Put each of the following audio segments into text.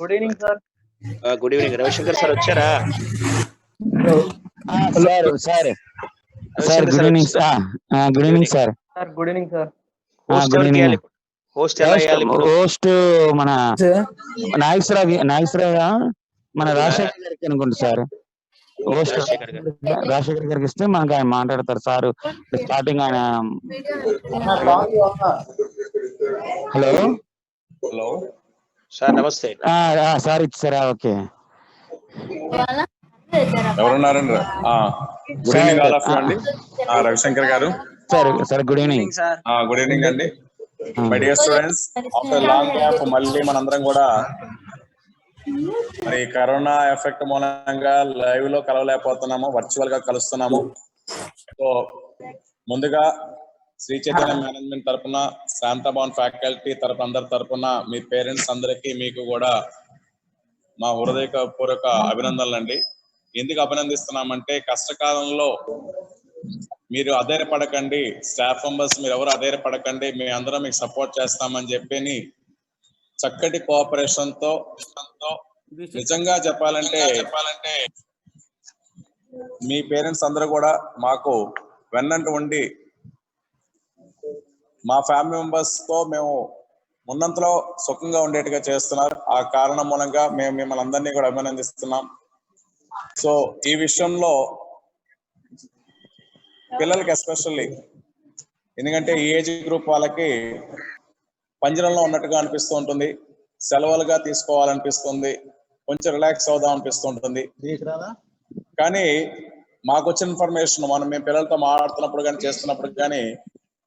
Good evening sir. Good evening. Ravishankar sir వచ్చారా? Sir sir sir good evening sir. Good evening sir. Sir good evening sir. Good evening. Host ఎలా చేయాలి? Host మన నాగేశ్వరరావు మన రాజశేఖర్ గారికి అనుకుంటా sir. Host Rajasekhar గారికి ఇస్తే మనకు ఆయన మాట్లాడతారు సార్. స్టార్టింగ్ ఆయన హలో హలో సార్ నమస్తే సార్ ఇచ్చారా? ఓకే ఎవరున్నారండి? Good evening all of you అండి. రవిశంకర్ గారు sir. Sir good evening. Good evening అండి. My dear students, after long gap మళ్ళీ మనందరం కూడా మరి కరోనా ఎఫెక్ట్ మూలంగా లైవ్ లో కలవలేకపోతున్నాము, వర్చువల్ గా కలుస్తున్నాము. సో ముందుగా శ్రీ చైతన్య మేనేజ్మెంట్ తరఫున, శాంతాభవన్ ఫ్యాకల్టీ తరఫున, అందరి తరఫున మీ పేరెంట్స్ అందరికీ మీకు కూడా మా హృదయపూర్వక అభినందనలు అండి. ఎందుకు అభినందిస్తున్నామంటే కష్టకాలంలో మీరు అధైర్యపడకండి, స్టాఫ్ మెంబర్స్ మీరు ఎవరు అధైర్యపడకండి, మేము అందరం మీకు సపోర్ట్ చేస్తామని చెప్పి చక్కటి కోఆపరేషన్ తో నిజంగా చెప్పాలంటే మీ పేరెంట్స్ అందరూ కూడా మాకు వెన్నంటి ఉండి మా ఫ్యామిలీ మెంబర్స్ తో మేము ఉన్నంతలో సుఖంగా ఉండేట్టుగా చేస్తున్నారు. ఆ కారణం మూలంగా మేము మిమ్మల్ని అందరినీ కూడా అభినందిస్తున్నాం. సో ఈ విషయంలో పిల్లలకి ఎస్పెషల్లీ, ఎందుకంటే ఈ ఏజ్ గ్రూప్ వాళ్ళకి పంజరంలో ఉన్నట్టుగా అనిపిస్తూ ఉంటుంది, సెలవులుగా తీసుకోవాలనిపిస్తుంది, కొంచెం రిలాక్స్ అవుదాం అనిపిస్తుంటుంది. కానీ మాకు వచ్చిన ఇన్ఫర్మేషన్ మేము పిల్లలతో మాట్లాడుతున్నప్పుడు కానీ చేస్తున్నప్పుడు కానీ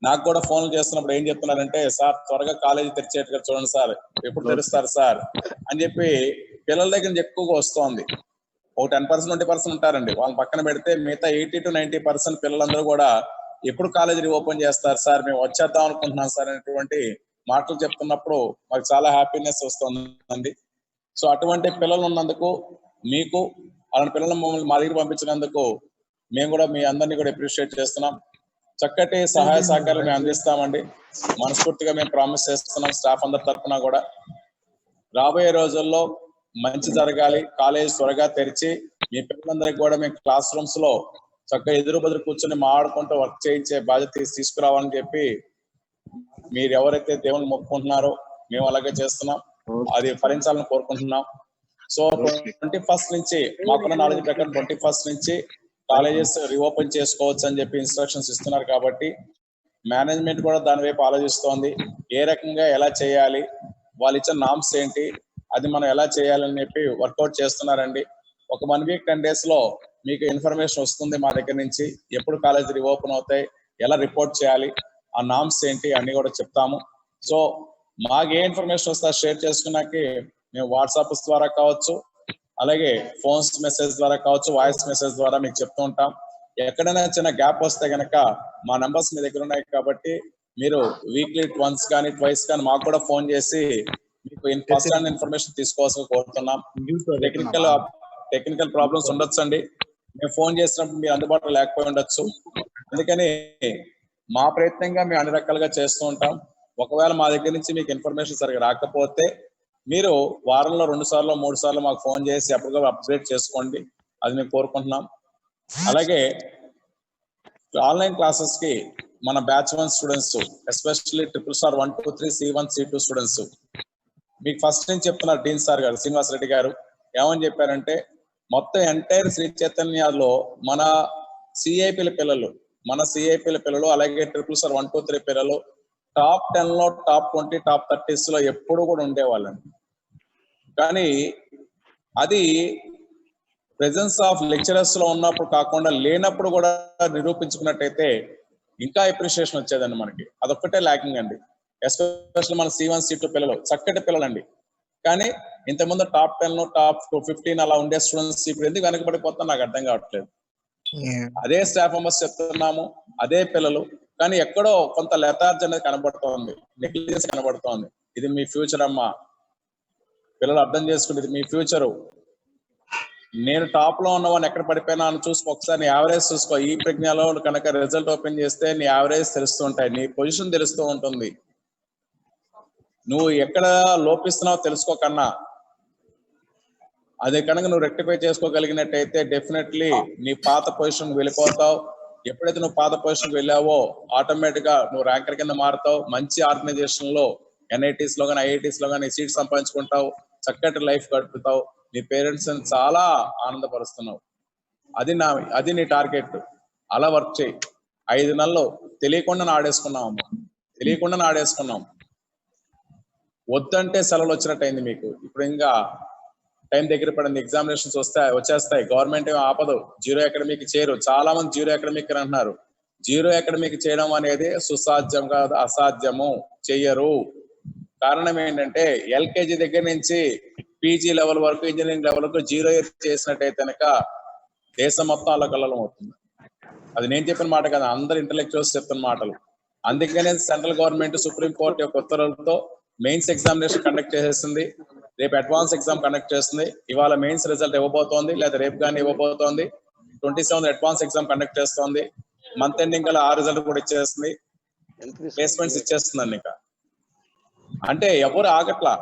నాకు కూడా ఫోన్లు చేస్తున్నప్పుడు ఏం చెప్తున్నారంటే, సార్ త్వరగా కాలేజీ తెరిచేట్టుగా చూడండి సార్, ఎప్పుడు తెరుస్తారు సార్ అని చెప్పి పిల్లల దగ్గర నుంచి ఎక్కువగా వస్తోంది. ఒక 10% 20% ఉంటారండి, వాళ్ళని పక్కన పెడితే మిగతా 80 to 90% పిల్లలందరూ కూడా ఎప్పుడు కాలేజీ ఓపెన్ చేస్తారు సార్, మేము వచ్చేద్దాం అనుకుంటున్నాం సార్ అనేటువంటి మాటలు చెప్తున్నప్పుడు మాకు చాలా హ్యాపీనెస్ వస్తుందండి. సో అటువంటి పిల్లలు ఉన్నందుకు, మీకు అలాంటి పిల్లలు మమ్మల్ని మా దగ్గర పంపించినందుకు మేము కూడా మీ అందరినీ కూడా అప్రిషియేట్ చేస్తున్నాం. చక్కటి సహాయ సహకారాలు మేము అందిస్తామండి, మనస్ఫూర్తిగా మేము ప్రామిస్ చేస్తున్నాం. స్టాఫ్ అందరి తరఫున కూడా రాబోయే రోజుల్లో మంచి జరగాలి, కాలేజ్ త్వరగా తెరిచి మీ పిల్లలందరికీ కూడా మేము క్లాస్ రూమ్స్ లో చక్కగా ఎదురు బదురు కూర్చొని మాట్లాడుకుంటూ వర్క్ చేయించే బాధ్యత తీసుకురావాలని చెప్పి మీరు ఎవరైతే దేవుని మొక్కుకుంటున్నారో మేము అలాగే చేస్తున్నాం, అది ఫలించాలని కోరుకుంటున్నాం. సో 21st నుంచి మాకున్న నాలెడ్జ్ ప్రకారం 21st నుంచి కాలేజెస్ రీఓపెన్ చేసుకోవచ్చు అని చెప్పి ఇన్స్ట్రక్షన్స్ ఇస్తున్నారు. కాబట్టి మేనేజ్మెంట్ కూడా దాని వైపు ఆలోచిస్తోంది, ఏ రకంగా ఎలా చేయాలి, వాళ్ళు ఇచ్చిన నామ్స్ ఏంటి, అది మనం ఎలా చేయాలని చెప్పి వర్కౌట్ చేస్తున్నారండి. ఒక 1 week 10 days లో మీకు ఇన్ఫర్మేషన్ వస్తుంది మా దగ్గర నుంచి, ఎప్పుడు కాలేజ్ రీఓపెన్ అవుతాయి, ఎలా రిపోర్ట్ చేయాలి, ఆ నామ్స్ ఏంటి అన్ని కూడా చెప్తాము. సో మాకు ఏ ఇన్ఫర్మేషన్ వస్తే షేర్ చేసుకున్నాకి మేము వాట్సాప్ ద్వారా కావచ్చు, అలాగే ఫోన్స్ మెసేజ్ ద్వారా కావచ్చు, వాయిస్ మెసేజ్ ద్వారా మీకు చెప్తూ ఉంటాం. ఎక్కడైనా చిన్న గ్యాప్ వస్తే గనక మా నంబర్స్ మీ దగ్గర ఉన్నాయి కాబట్టి మీరు వీక్లీ వన్స్ కానీ ట్వైస్ కానీ మాకు కూడా ఫోన్ చేసి మీకు ఫస్ట్ హ్యాండ్ ఇన్ఫర్మేషన్ తీసుకోవాల్సి కోరుతున్నాం. టెక్నికల్ ప్రాబ్లమ్స్ ఉండొచ్చు అండి, మేము ఫోన్ చేసినప్పుడు మీరు అందుబాటులో లేకపోయి ఉండొచ్చు. అందుకని మా ప్రయత్నంగా మేము అన్ని రకాలుగా చేస్తూ ఉంటాం. ఒకవేళ మా దగ్గర నుంచి మీకు ఇన్ఫర్మేషన్ సరిగా రాకపోతే మీరు వారంలో 2 సార్లు 3 సార్లు మాకు ఫోన్ చేసి అప్పటికప్పుడు అప్డేట్ చేసుకోండి, అది మేము కోరుకుంటున్నాం. అలాగే ఆన్లైన్ క్లాసెస్ కి మన batch 1 students, especially SSR 1 2 3 C1 C2 students మీకు ఫస్ట్ నుంచి చెప్తున్నారు డీన్ సార్ గారు, శ్రీనివాస్ రెడ్డి గారు ఏమని చెప్పారంటే, మొత్తం ఎంటైర్ శ్రీ చైతన్యలో మన సిఐపిల పిల్లలు అలాగే SSR 1 2 3 పిల్లలు టాప్ 10 లో, టాప్ 20, టాప్ 30s లో ఎప్పుడు కూడా ఉండేవాళ్ళండి. కానీ అది ప్రెజెన్స్ ఆఫ్ లెక్చరర్స్ లో ఉన్నప్పుడు కాకుండా లేనప్పుడు కూడా నిరూపించుకున్నట్టయితే ఇంకా అప్రిషియేషన్ వచ్చేదండి మనకి. అదొక్కటే ల్యాకింగ్ అండి. ఎస్పెషల్లీ మన C1 C2 పిల్లలు చక్కటి పిల్లలండి, కానీ ఇంతకుముందు టాప్ 10 లో, టాప్ 15 అలా ఉండే స్టూడెంట్స్ ఇప్పుడు ఎందుకు వెనకబడిపోతా నాకు అర్థం కావట్లేదు. అదే స్టాఫ్ మెంబర్స్ చెప్తున్నాము, అదే పిల్లలు, కానీ ఎక్కడో కొంత లెథార్జీ అనేది కనబడుతోంది, నెగ్లిజెన్స్ కనబడుతోంది. ఇది మీ ఫ్యూచర్ అమ్మా, పిల్లలు అర్థం చేసుకుంటే ఇది మీ ఫ్యూచరు. నేను టాప్ లో ఉన్నవాడిని ఎక్కడ పడిపోయినా అని చూసుకో, ఒకసారి నీ యావరేజ్ చూసుకో. ఈ ప్రజ్ఞలో కనుక రిజల్ట్ ఓపెన్ చేస్తే నీ యావరేజ్ తెలుస్తూ ఉంటాయి, నీ పొజిషన్ తెలుస్తూ ఉంటుంది. నువ్వు ఎక్కడ లోపిస్తున్నావో తెలుసుకోకన్నా అది కనుక నువ్వు రెక్టిఫై చేసుకోగలిగినట్టయితే డెఫినెట్లీ నీ పాత పొజిషన్ వెళ్ళిపోతావు. ఎప్పుడైతే నువ్వు పాత పొజిషన్ వెళ్ళావో ఆటోమేటిక్ గా నువ్వు ర్యాంకర్ కింద మారుతావు. మంచి ఆర్గనైజేషన్ లో NITs లో కానీ IITs లో కానీ సీట్ సంపాదించుకుంటావు. చక్కటి లైఫ్ గడుపుతావు. నీ పేరెంట్స్ చాలా ఆనందపరుస్తున్నావు. అది నీ టార్గెట్. అలా వర్క్ చేయి. 5 నెలలు తెలియకుండా ఆడేసుకున్నాం. వద్దంటే సెలవులు వచ్చినట్టు అయింది మీకు. ఇప్పుడు ఇంకా టైం దగ్గర పడింది. ఎగ్జామినేషన్స్ వచ్చేస్తాయి. గవర్నమెంట్ ఏమో ఆపదు. జీరో అకాడమిక్ చేయరు. చాలా మంది జీరో అకాడమిక్ అంటున్నారు. జీరో అకాడమిక్ చేయడం అనేది సుసాధ్యం కాదు, అసాధ్యము. చెయ్యరు. కారణం ఏంటంటే LKG దగ్గర నుంచి PG లెవెల్ వరకు, ఇంజనీరింగ్ లెవెల్ వరకు జీరో ఇయర్ చేసినట్టయితే కనుక దేశం మొత్తం అల్లకల్లోలం అవుతుంది. అది నేను చెప్పిన మాట కదా, అందరు ఇంటలెక్చువల్స్ చెప్తున్న మాటలు. అందుకనే సెంట్రల్ గవర్నమెంట్ సుప్రీం కోర్టు యొక్క ఉత్తర్వులతో మెయిన్స్ ఎగ్జామినేషన్ కండక్ట్ చేసేస్తుంది. రేపు అడ్వాన్స్ ఎగ్జామ్ కండక్ట్ చేస్తుంది. ఇవాళ మెయిన్స్ రిజల్ట్ ఇవ్వబోతోంది, లేదా రేపు కానీ ఇవ్వబోతోంది. 27 అడ్వాన్స్ ఎగ్జామ్ కండక్ట్ చేస్తోంది. మంత్ ఎండింగ్ కల్లా ఆ రిజల్ట్ కూడా ఇచ్చేస్తుంది. ప్లేస్మెంట్స్ ఇచ్చేస్తుందండి. ఇంకా అంటే ఎవరు ఆగట్లా.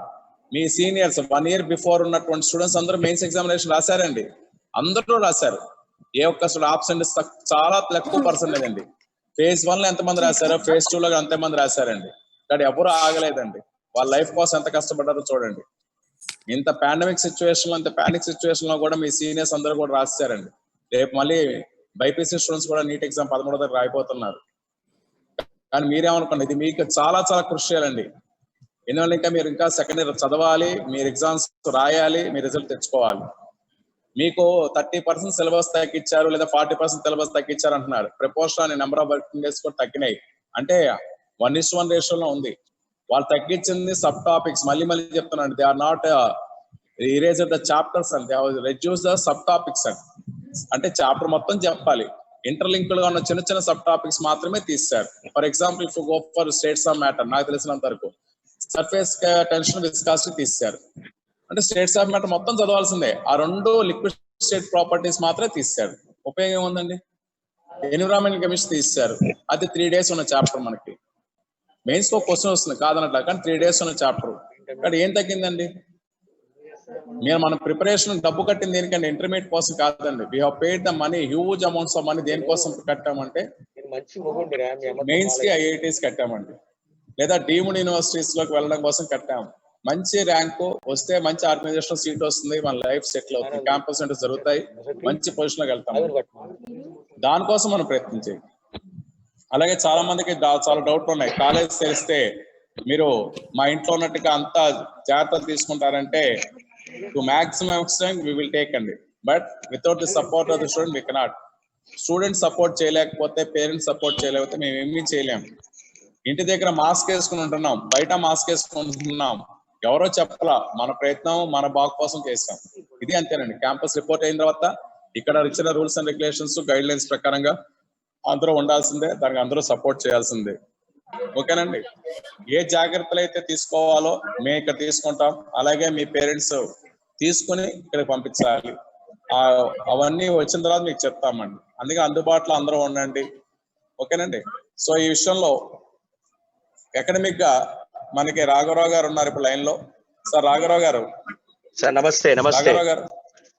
మీ సీనియర్స్ 1 year బిఫోర్ ఉన్నటువంటి స్టూడెంట్స్ అందరూ మెయిన్స్ ఎగ్జామినేషన్ రాశారండి. అందరూ రాశారు. ఏ ఒక్క స్టూడెంట్ ఆబ్సెంట్ చాలా తక్కువ పర్సెంటేజ్ అండి. phase 1 లో ఎంతమంది రాశారో phase 2 లో అంతమంది రాశారండి. కానీ ఎవరు ఆగలేదండి. వాళ్ళ లైఫ్ కోసం ఎంత కష్టపడ్డారో చూడండి. ఇంత పాండమిక్ సిచ్యువేషన్ లో, ఇంత పానిక్ సిచ్యువేషన్ లో కూడా మీ సీనియర్స్ అందరూ కూడా రాశారండి. రేపు మళ్ళీ బైపీసీ స్టూడెంట్స్ కూడా నీట్ ఎగ్జామ్ 13వ తరగతి రాయిపోతున్నారు. కానీ మీరేమనుకోండి, ఇది మీకు చాలా చాలా క్రూషియల్ అండి. ఎందువల్ల ఇంకా మీరు ఇంకా సెకండ్ ఇయర్ చదవాలి, మీరు ఎగ్జామ్స్ రాయాలి, మీ రిజల్ట్ తెచ్చుకోవాలి. మీకు 30% సిలబస్ తగ్గించారు, లేదా 40% సిలబస్ తగ్గించారు అంటున్నారు. Proportion number of working days కూడా తగ్గినాయి. అంటే 1:1 రేషియోలో ఉంది. వాళ్ళు తగ్గించింది సబ్ టాపిక్స్. మళ్ళీ చెప్తున్నాను, they are not eraser the chapters and they have reduce the sub topics and. అంటే చాప్టర్ మొత్తం చెప్పాలి, ఇంటర్లింక్డ్ గా ఉన్న చిన్న చిన్న సబ్ టాపిక్స్ మాత్రమే తీశారు. For example if go for states of matter, నాకు తెలిసినంత వరకు సర్ఫేస్ టెన్షన్, విస్కాసిటీ తీశారు. అంటే స్టేట్స్ ఆఫ్ మ్యాటర్ మొత్తం చదవాల్సిందే. ఆ 2 లిక్విడ్ స్టేట్ ప్రాపర్టీస్ మాత్రమే తీశారు. ఉపయోగం ఉందండి. ఎన్విరాన్మెంట్ కెమిస్ట్రీ తీశారు. అది 3 days ఉన్న చాప్టర్. మనకి మెయిన్స్ లో క్వశ్చన్ వస్తుంది కాదనట్లా, కానీ 3 days ఉన్న చాప్టర్. కానీ ఏం తగ్గిందండి? మన ప్రిపరేషన్ డబ్బు కట్టింది దేనికంటే ఇంటర్మీడియట్ కోసం కాదండి. We have paid the money, huge amounts of money. దేనికోసం కట్టామంటే మెయిన్స్ కి IITs కట్టామండి, లేదా డీమ్డ్ యూనివర్సిటీస్ లోకి వెళ్ళడం కోసం కట్టాము. మంచి ర్యాంకు వస్తే మంచి ఆర్గనైజేషన్ సీట్ వస్తుంది, మన లైఫ్ సెటిల్ అవుతుంది, క్యాంపస్ సెంటర్స్ జరుగుతాయి, మంచి పొజిషన్ లోకి వెళ్తాం. దానికోసం మనం ప్రయత్నించేది. అలాగే చాలా మందికి చాలా డౌట్లు ఉన్నాయి. కాలేజ్ తెలిస్తే మీరు మా ఇంట్లో ఉన్నట్టుగా అంతా జాగ్రత్తలు తీసుకుంటారంటే to maximum extent we will take అండి. But without the support of the student we cannot. Student support చేయలేకపోతే, పేరెంట్స్ సపోర్ట్ చేయలేకపోతే మేము ఏమీ చేయలేము. ఇంటి దగ్గర మాస్క్ వేసుకుని ఉంటున్నాం, బయట మాస్క్ వేసుకుని ఉంటున్నాం. ఎవరో చెప్పలా, మన ప్రయత్నం మన బాగు కోసం చేస్తాం. ఇది అంతేనండి. క్యాంపస్ రిపోర్ట్ అయిన తర్వాత ఇక్కడ ఇచ్చిన rules and regulations, guide lines ప్రకారంగా అందరూ ఉండాల్సిందే. దానికి అందరూ సపోర్ట్ చేయాల్సిందే. ఓకేనండి. ఏ జాగ్రత్తలు అయితే తీసుకోవాలో మేము ఇక్కడ తీసుకుంటాం, అలాగే మీ పేరెంట్స్ తీసుకుని ఇక్కడికి పంపించాలి. అవన్నీ వచ్చిన తర్వాత మీకు చెప్తామండి. అందుకే అందుబాటులో అందరూ ఉండండి. ఓకేనండి. సో ఈ విషయంలో అకాడమిక్ గా మనకి రాఘవరావు గారు ఉన్నారు ఇప్పుడు లైన్ లో. సార్ రాఘవరావు గారు. సార్ నమస్తే. రాఘవరావు గారు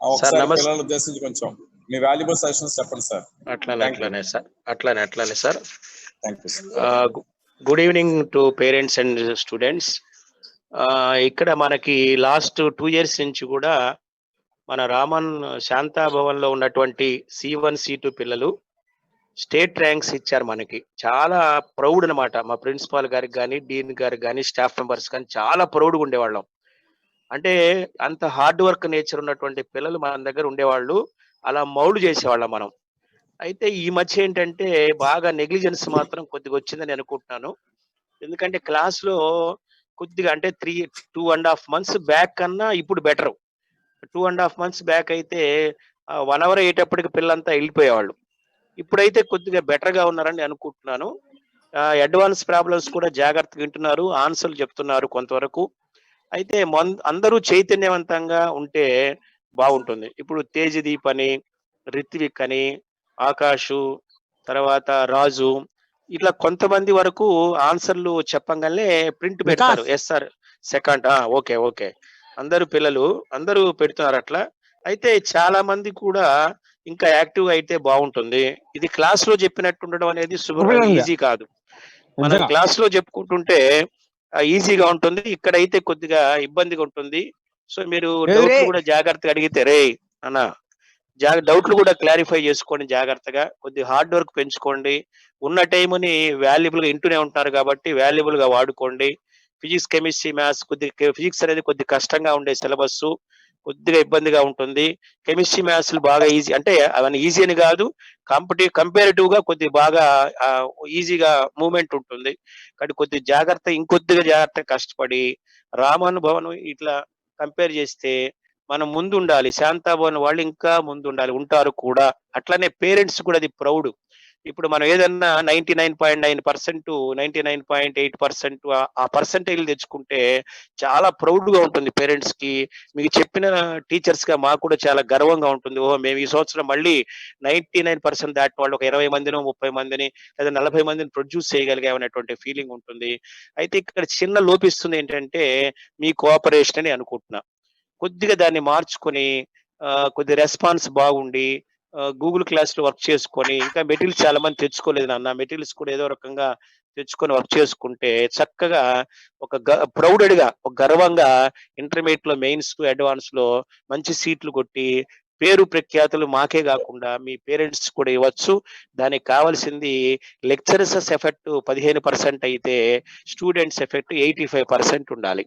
ఒకసారి పిల్లలు ఉద్దేశించి కొంచెం మీ వాల్యుబుల్ సజెషన్స్ చెప్పండి సార్. అట్లానే sir. Thank you. Good evening to parents and students. ఇక్కడ మనకి లాస్ట్ 2 years నుంచి కూడా మన రామన్ శాంతాభవన్ లో ఉన్నటువంటి C1 C2 పిల్లలు స్టేట్ ర్యాంక్స్ ఇచ్చారు. మనకి చాలా ప్రౌడ్ అనమాట. మా ప్రిన్సిపాల్ గారికి కానీ, డీన్ గారికి కానీ, స్టాఫ్ మెంబర్స్ కానీ చాలా ప్రౌడ్గా ఉండేవాళ్ళం. అంటే అంత హార్డ్ వర్క్ నేచర్ ఉన్నటువంటి పిల్లలు మన దగ్గర ఉండేవాళ్ళు. అలా మౌల్డ్ చేసేవాళ్ళం మనం. అయితే ఈ మధ్య ఏంటంటే బాగా నెగ్లిజెన్స్ మాత్రం కొద్దిగా వచ్చిందని అనుకుంటున్నాను. ఎందుకంటే క్లాస్లో కొద్దిగా అంటే 2.5 months బ్యాక్ కన్నా ఇప్పుడు బెటర్. 2.5 months బ్యాక్ అయితే 1 hour అయ్యేటప్పటికి పిల్లలంతా వెళ్ళిపోయేవాళ్ళు. ఇప్పుడైతే కొద్దిగా బెటర్గా ఉన్నారని అనుకుంటున్నాను. అడ్వాన్స్ ప్రాబ్లమ్స్ కూడా జాగ్రత్తగా వింటున్నారు, ఆన్సర్లు చెప్తున్నారు కొంతవరకు. అయితే అందరూ చైతన్యవంతంగా ఉంటే బాగుంటుంది. ఇప్పుడు తేజదీప్ అని, రిత్విక్ అని, ఆకాషు, తర్వాత రాజు, ఇట్లా కొంతమంది వరకు ఆన్సర్లు చెప్పంగానే ప్రింట్ పెడతారు. ఎస్ సార్ సెకండ్, ఓకే అందరూ పిల్లలు అందరూ పెడుతున్నారు అట్లా. అయితే చాలా మంది కూడా ఇంకా యాక్టివ్‌గా అయితే బావుంటుంది. ఇది క్లాస్‌లో చెప్పినట్టు ఉండడం అనేది ఈజీ కాదు. మనం క్లాస్‌లో చెప్పుకుంటుంటే ఈజీగా ఉంటుంది. ఇక్కడైతే కొద్దిగా ఇబ్బందిగా ఉంటుంది. సో, మీరు డౌట్‌లు కూడా జాగ్రత్తగా అడిగితే, "రేయ్ అన్న డౌట్‌లు కూడా క్లారిఫై చేసుకోండి జాగ్రత్తగా. కొద్దిగా హార్డ్ వర్క్ పెంచుకోండి. ఉన్న టైముని వాల్యుబుల్‌గా ఇంటూనే ఉంటున్నారు కాబట్టి వాల్యుబుల్‌గా వాడుకోండి. ఫిజిక్స్, కెమిస్ట్రీ, మ్యాథ్స్ ఫిజిక్స్ అనేది కొద్దిగా కష్టంగా ఉండే సిలబస్సు. కొద్దిగా ఇబ్బందిగా ఉంటుంది. కెమిస్ట్రీ, మ్యాథ్స్‌లు బాగా ఈజీ అంటే అవన్నీ ఈజీ అని కాదు. కంపారిటివ్‌గా కొద్దిగా బాగా ఈజీగా మూవ్‌మెంట్ ఉంటుంది. కానీ కొద్దిగా ఇంకొద్దిగా జాగ్రత్తగా కష్టపడి రామన్ భవన్ ఇట్లా కంపేర్ చేస్తే మనం ముందుండాలి. శాంతాభవన్ వాళ్ళు ఇంకా ముందుండాలి. ఉంటారు కూడా. అట్లనే పేరెంట్స్ కూడా అది ప్రౌడ్. ఇప్పుడు మనం ఏదన్నా 99.9%, 99.8% ఆ పర్సెంటేజ్‌లు తెచ్చుకుంటే చాలా ప్రౌడ్‌గా ఉంటుంది పేరెంట్స్‌కి. మీకు చెప్పిన టీచర్స్‌గా మాకు కూడా చాలా గర్వంగా ఉంటుంది. ఓహో! మేము ఈ సంవత్సరం మళ్ళీ 99% దాటిన వాళ్ళు ఒక 20 మందినో, 30 మందిని లేదా 40 మందిని ప్రొడ్యూస్ చేయగలిగామనేటువంటి ఫీలింగ్ ఉంటుంది. అయితే ఇక్కడ చిన్న లోపిస్తుంది ఏంటంటే మీ కోఆపరేషన్ అని అనుకుంటున్నా. కొద్దిగా దాన్ని మార్చుకొని కొద్దిగా రెస్పాన్స్ బాగుండి గూగుల్ క్లాస్‌లో వర్క్ చేసుకొని ఇంకా మెటీరియల్స్ చాలా మంది తెచ్చుకోలేదు నాన్న. మెటీరియల్స్ కూడా ఏదో రకంగా తెచ్చుకొని వర్క్ చేసుకుంటే చక్కగా ఒక ప్రౌడెడ్‌గా ఒక గర్వంగా ఇంటర్మీడియేట్‌లో మెయిన్స్‌లో, అడ్వాన్స్‌లో మంచి సీట్లు కొట్టి పేరు ప్రఖ్యాతులు మాకే గాకుండా మీ పేరెంట్స్ కూడా ఇవ్వచ్చు. దానికి కావాల్సింది లెక్చరర్స్ ఎఫెక్ట్ 15% అయితే స్టూడెంట్స్ ఎఫెక్ట్ 85% ఉండాలి.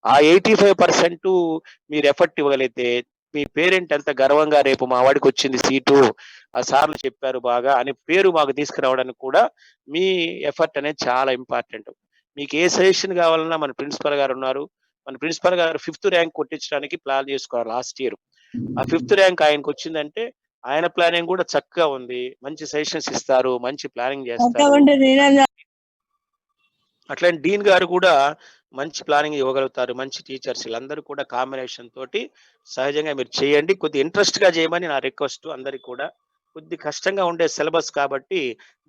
ఆ 85% మీరు ఎఫర్ట్ ఇవ్వగలిగితే మీ పేరెంట్ ఎంత గర్వంగా రేపు మా వాడికొచ్చింది సీటు, ఆ సార్లు చెప్పారు బాగా అని పేరు మాకు తీసుకురావడానికి కూడా మీ ఎఫర్ట్ అనేది చాలా ఇంపార్టెంట్. మీకు ఏ సజెషన్ కావాలన్నా మన ప్రిన్సిపల్ గారు ఉన్నారు. మన ప్రిన్సిపల్ గారు 5థ్ ర్యాంక్ కొట్టించడానికి ప్లాన్ చేసుకున్నారు లాస్ట్ ఇయర్. ఆ 5థ్ ర్యాంక్ ఆయనకొచ్చిందంటే ఆయన ప్లానింగ్ కూడా చక్కగా ఉంది. మంచి సజెషన్స్ ఇస్తారు. మంచి ప్లానింగ్ చేస్తారు. అట్లనే డీన్ గారు కూడా మంచి ప్లానింగ్ ఇవ్వగలుగుతారు. మంచి టీచర్స్ వీళ్ళందరూ కూడా కాంబినేషన్ తోటి సహజంగా మీరు చేయండి. కొద్దిగా ఇంట్రెస్ట్‌గా చేయమని నా రిక్వెస్ట్ అందరికి కూడా. కొద్ది కష్టంగా ఉండే సిలబస్ కాబట్టి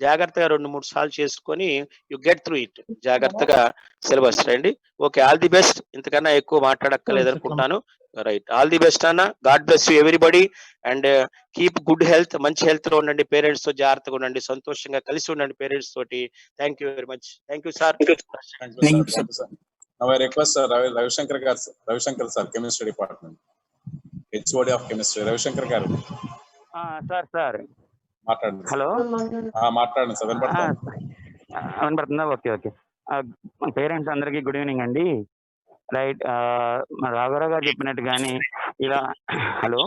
జాగ్రత్తగా 2, 3 సార్లు చేసుకొని యూ గెట్ త్రూ ఇట్. జాగ్రత్తగా సిలబస్ రండి. ఓకే. All the best. ఇంతకన్నా ఎక్కువ మాట్లాడక్కర్లేదనుకుంటున్నాను. రైట్. ఆల్ ది బెస్ట్ అన్న. God bless you everybody and keep good health. మంచి హెల్త్‌లో ఉండండి. పేరెంట్స్‌తో జాగ్రత్తగా ఉండండి. సంతోషంగా కలిసి ఉండండి పేరెంట్స్ తోటి. Thank you very much. Thank you sir. Thank you, sir. Now I request Ravishankar sir, chemistry department, HOD of chemistry. Ravishankar garu sir మాట్లాడండి. హలో మాట్లాడండి సార్. వినపడుతుందా? ఓకే. పేరెంట్స్ అందరికీ గుడ్ ఈవినింగ్ అండి. రైట్. మా రాఘవరావు గారు చెప్పినట్టు కానీ ఇలా హలో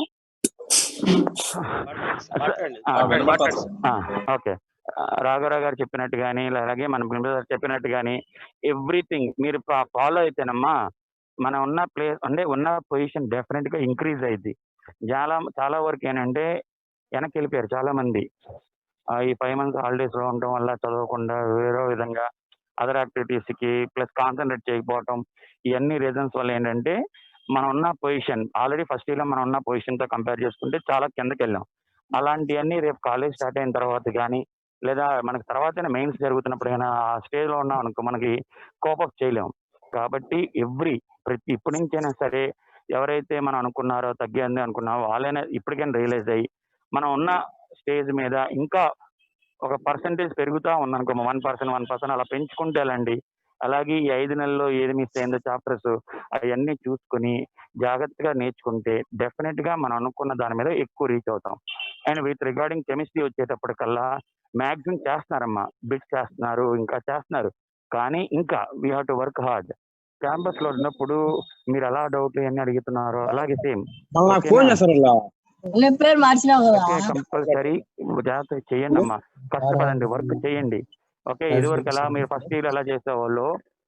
ఓకే. రాఘవరావు గారు చెప్పినట్టు కానీ అలాగే మన ప్రిన్సిపల్ చెప్పినట్టు కానీ ఎవ్రీథింగ్ మీరు ఫాలో అయితేనమ్మా మనం ఉన్న ప్లేస్ అంటే ఉన్న పొజిషన్ డెఫినెట్ గా ఇంక్రీజ్ అయింది. చాలా వరకు ఏంటంటే వెనక్కి వెళ్ళిపోయారు చాలా మంది. ఈ 5 months హాలిడేస్ లో ఉండటం వల్ల చదవకుండా వేరే విధంగా అదర్ యాక్టివిటీస్ కి ప్లస్ కాన్సన్ట్రేట్ చేయకపోవటం ఇవన్నీ రీజన్స్ వల్ల ఏంటంటే మనం ఉన్న పొజిషన్ ఆల్రెడీ ఫస్ట్ ఇయర్ లో మనం ఉన్న పొజిషన్ తో కంపేర్ చేసుకుంటే చాలా కిందకి వెళ్ళాం. అలాంటివన్నీ రేపు కాలేజ్ స్టార్ట్ అయిన తర్వాత కానీ లేదా మనకి తర్వాత మెయిన్స్ జరుగుతున్నప్పుడు అయినా ఆ స్టేజ్ లో ఉన్నాం అనుకో మనకి కోపప్ చేయలేం. కాబట్టి ప్రతి ఇప్పటి నుంచైనా సరే ఎవరైతే మనం అనుకున్నారో తగ్గింది అనుకున్నారో వాళ్ళైనా ఇప్పటికైనా రియలైజ్ అయ్యి మనం ఉన్న స్టేజ్ మీద ఇంకా ఒక పర్సంటేజ్ పెరుగుతా ఉందనుకో 1% అలా పెంచుకుంటే వెళ్ళండి. అలాగే ఈ 5 నెలల్లో ఏది మిస్ అయిందో చాప్టర్స్ అవన్నీ చూసుకుని జాగ్రత్తగా నేర్చుకుంటే డెఫినెట్ గా మనం అనుకున్న దాని మీద ఎక్కువ రీచ్ అవుతాం. అండ్ విత్ రిగార్డింగ్ కెమిస్ట్రీ వచ్చేటప్పటికల్లా మ్యాక్సిమం చేస్తున్నారమ్మా, బిట్స్ చేస్తున్నారు, ఇంకా చేస్తున్నారు. కానీ ఇంకా we have to work hard. Campus లో ఉన్నప్పుడు మీరు ఎలా డౌట్లు అన్ని అడుగుతున్నారో అలాగే సేమ్ కంపల్సరీ జాగ్రత్త చేయండి అమ్మా. కష్టపడండి, వర్క్ చేయండి. ఓకే. ఇదివరకు ఎలా మీరు ఫస్ట్ ఇయర్ ఎలా చేసేవాళ్ళు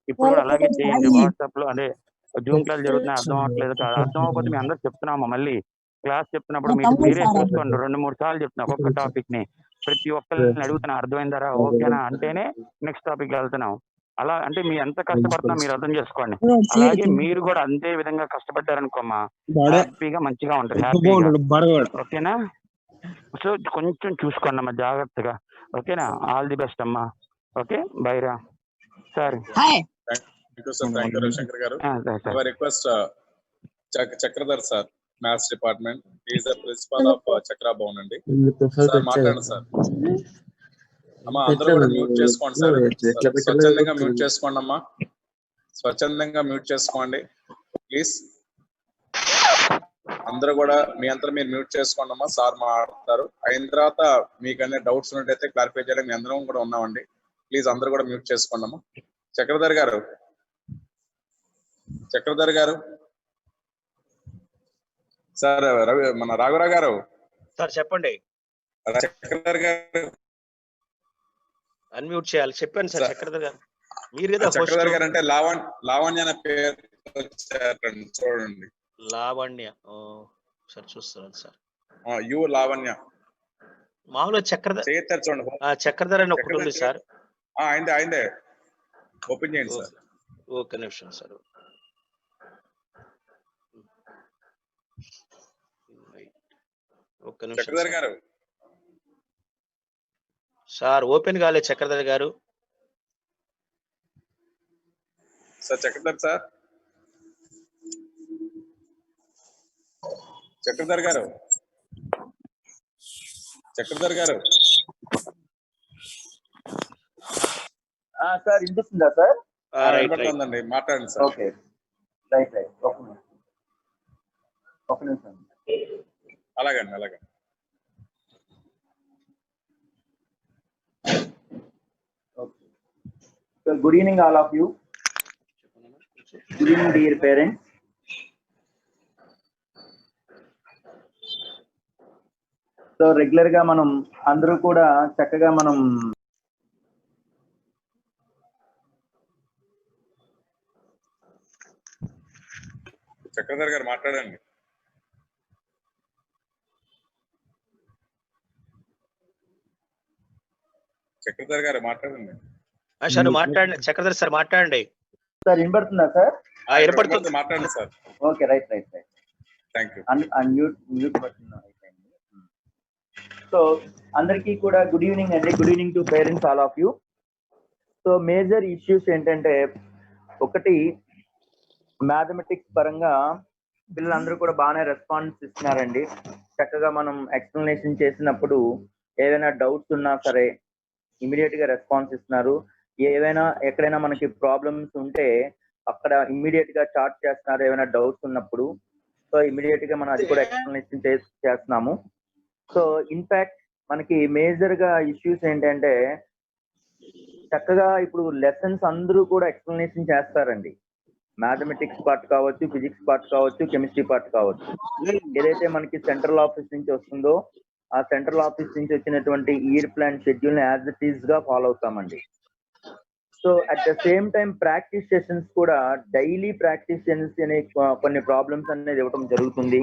ఇప్పుడు కూడా అలాగే చేయండి. వాట్సాప్ లో అదే జూమ్ క్లాస్ జరుగుతున్నాయి, అర్థం అవ్వట్లేదు. అర్థం అవ్వకపోతే మేము అందరూ చెప్తున్నాము. మళ్ళీ క్లాస్ చెప్తున్నప్పుడు మీరే చూసుకోండి. 2-3 సార్లు చెప్తున్నా ఒక్కొక్క టాపిక్ ని. ప్రతి ఒక్కరిని అడుగుతున్నా అర్థమైందారా, ఓకేనా అంటేనే నెక్స్ట్ టాపిక్ వెళ్తున్నాం. అలా అంటే మీరు ఎంత కష్టపడుతున్నా మీరు అర్థం చేసుకోండి. అలాగే మీరు కూడా అంతే విధంగా కష్టపడ్డారనుకోమ్మా హ్యాపీగా మంచిగా ఉంటారు. హ్యాపీగా ఓకేనా. సో కొంచెం చూసుకోండి అమ్మా జాగ్రత్తగా. ఓకేనా. ఆల్ ది బెస్ట్ అమ్మా. ఓకే. బైరా sir. Thank you, Ravishankar garu. I request Chakradhar sir, maths department. Is the principal of Chakra Bhavan అండి. సార్ మాట్లాడండి సార్. అమ్మా అందరూ కూడా మ్యూట్ చేసుకోండి సార్. స్వచ్ఛందంగా మ్యూట్ చేసుకోండి అమ్మా, స్వచ్ఛందంగా మ్యూట్ చేసుకోండి ప్లీజ్. అందరూ కూడా మీ అంతా మీరు మ్యూట్ చేసుకోండి అమ్మా. సార్ మాట్లాడతారు, అయిన తర్వాత మీకు అన్ని డౌట్స్ ఉన్నట్టయితే క్లారిఫై చేయడానికి మీ అందరం కూడా ఉన్నామండి. ప్లీజ్ అందరూ కూడా మ్యూట్ చేసుకోండి అమ్మా. చక్రధర్ గారు, చక్రధర్ గారు సార్, రవి మన రాఘవరావు గారు సార్ చెప్పండి. చక్రధర్ గారు అన్మ్యూట్ చేయాలి, చెప్పండి సార్. చక్రధర్ గారు మీరు కదా చక్రధర్ గారు అంటే లావణ్య అనే పేరు వచ్చారండి, చూడండి. లావణ్య సార్, చూస్తున్నాను సార్. యు లావణ్య మామూలుగా చక్రధర్ చేస్తారు చూడండి. చక్రధర్ అని ఒకటి ఉంది సార్. ఆయనదే ఓపెన్ చేయండి సార్. ఒక్క నిమిషం సార్. ఒక్క నిమిషం చక్రధర్ గారు సార్, ఓపెన్ కాలే చక్రధర్ గారు. సార్ చక్రధర్ సార్, చక్రధర్ గారు, చక్రధర్ గారు సార్ వినిపిస్తుందా సార్? వినపడుతుందండి, మాట్లాడండి సార్. ఓకే రైట్ రైట్, ఒక నిమిషం. అలాగండి అలాగే. So good evening all of you. Good evening dear parents. So regular గా మనం అందరూ కూడా చక్కగా మనం చక్రధర్ గారు మాట్లాడండి. చక్రధర్ గారు మాట్లాడండి. సార్ మాట్లాడండి, చక్రధర్ సార్ మాట్లాడండి. సార్ వినపడుతుందా సార్? వినపడుతుంది, మాట్లాడండి sir. Okay right right right, thank you. Mute button అయిపోయింది. సో అందరికీ కూడా గుడ్ ఈవినింగ్ అండి. Good evening to parents all of you. So major issues ఏంటంటే, ఒకటి మ్యాథమెటిక్స్ పరంగా పిల్లలందరూ కూడా బాగానే రెస్పాన్స్ ఇస్తున్నారండి. చక్కగా మనం ఎక్స్ప్లెనేషన్ చేసినప్పుడు ఏదైనా డౌట్స్ ఉన్నా సరే ఇమీడియట్ గా రెస్పాన్స్ ఇస్తున్నారు. ఏవైనా ఎక్కడైనా మనకి ప్రాబ్లమ్స్ ఉంటే అక్కడ ఇమ్మీడియట్ గా చార్ట్ చేస్తున్నారు ఏమైనా డౌట్స్ ఉన్నప్పుడు. సో ఇమ్మీడియట్ గా మనం అది కూడా ఎక్స్ప్లెనేషన్ చేస్తున్నాము. సో ఇన్ఫాక్ట్ మనకి మేజర్ గా ఇష్యూస్ ఏంటంటే, చక్కగా ఇప్పుడు లెసన్స్ అందరూ కూడా ఎక్స్ప్లెనేషన్ చేస్తారండి. మ్యాథమెటిక్స్ పార్ట్ కావచ్చు, ఫిజిక్స్ పార్ట్ కావచ్చు, కెమిస్ట్రీ పార్ట్ కావచ్చు. ఏదైతే మనకి సెంట్రల్ ఆఫీస్ నుంచి వస్తుందో ఆ సెంట్రల్ ఆఫీస్ నుంచి వచ్చినటువంటి ఇయర్ ప్లాన్ షెడ్యూల్ ని యాజ్ ఇట్ ఈస్ గా ఫాలో అవుతామండి. So at the same time practice sessions కూడా డైలీ ప్రాక్టీస్ సెషన్స్ అనే కొన్ని ప్రాబ్లమ్స్ అనేది ఇవ్వడం జరుగుతుంది.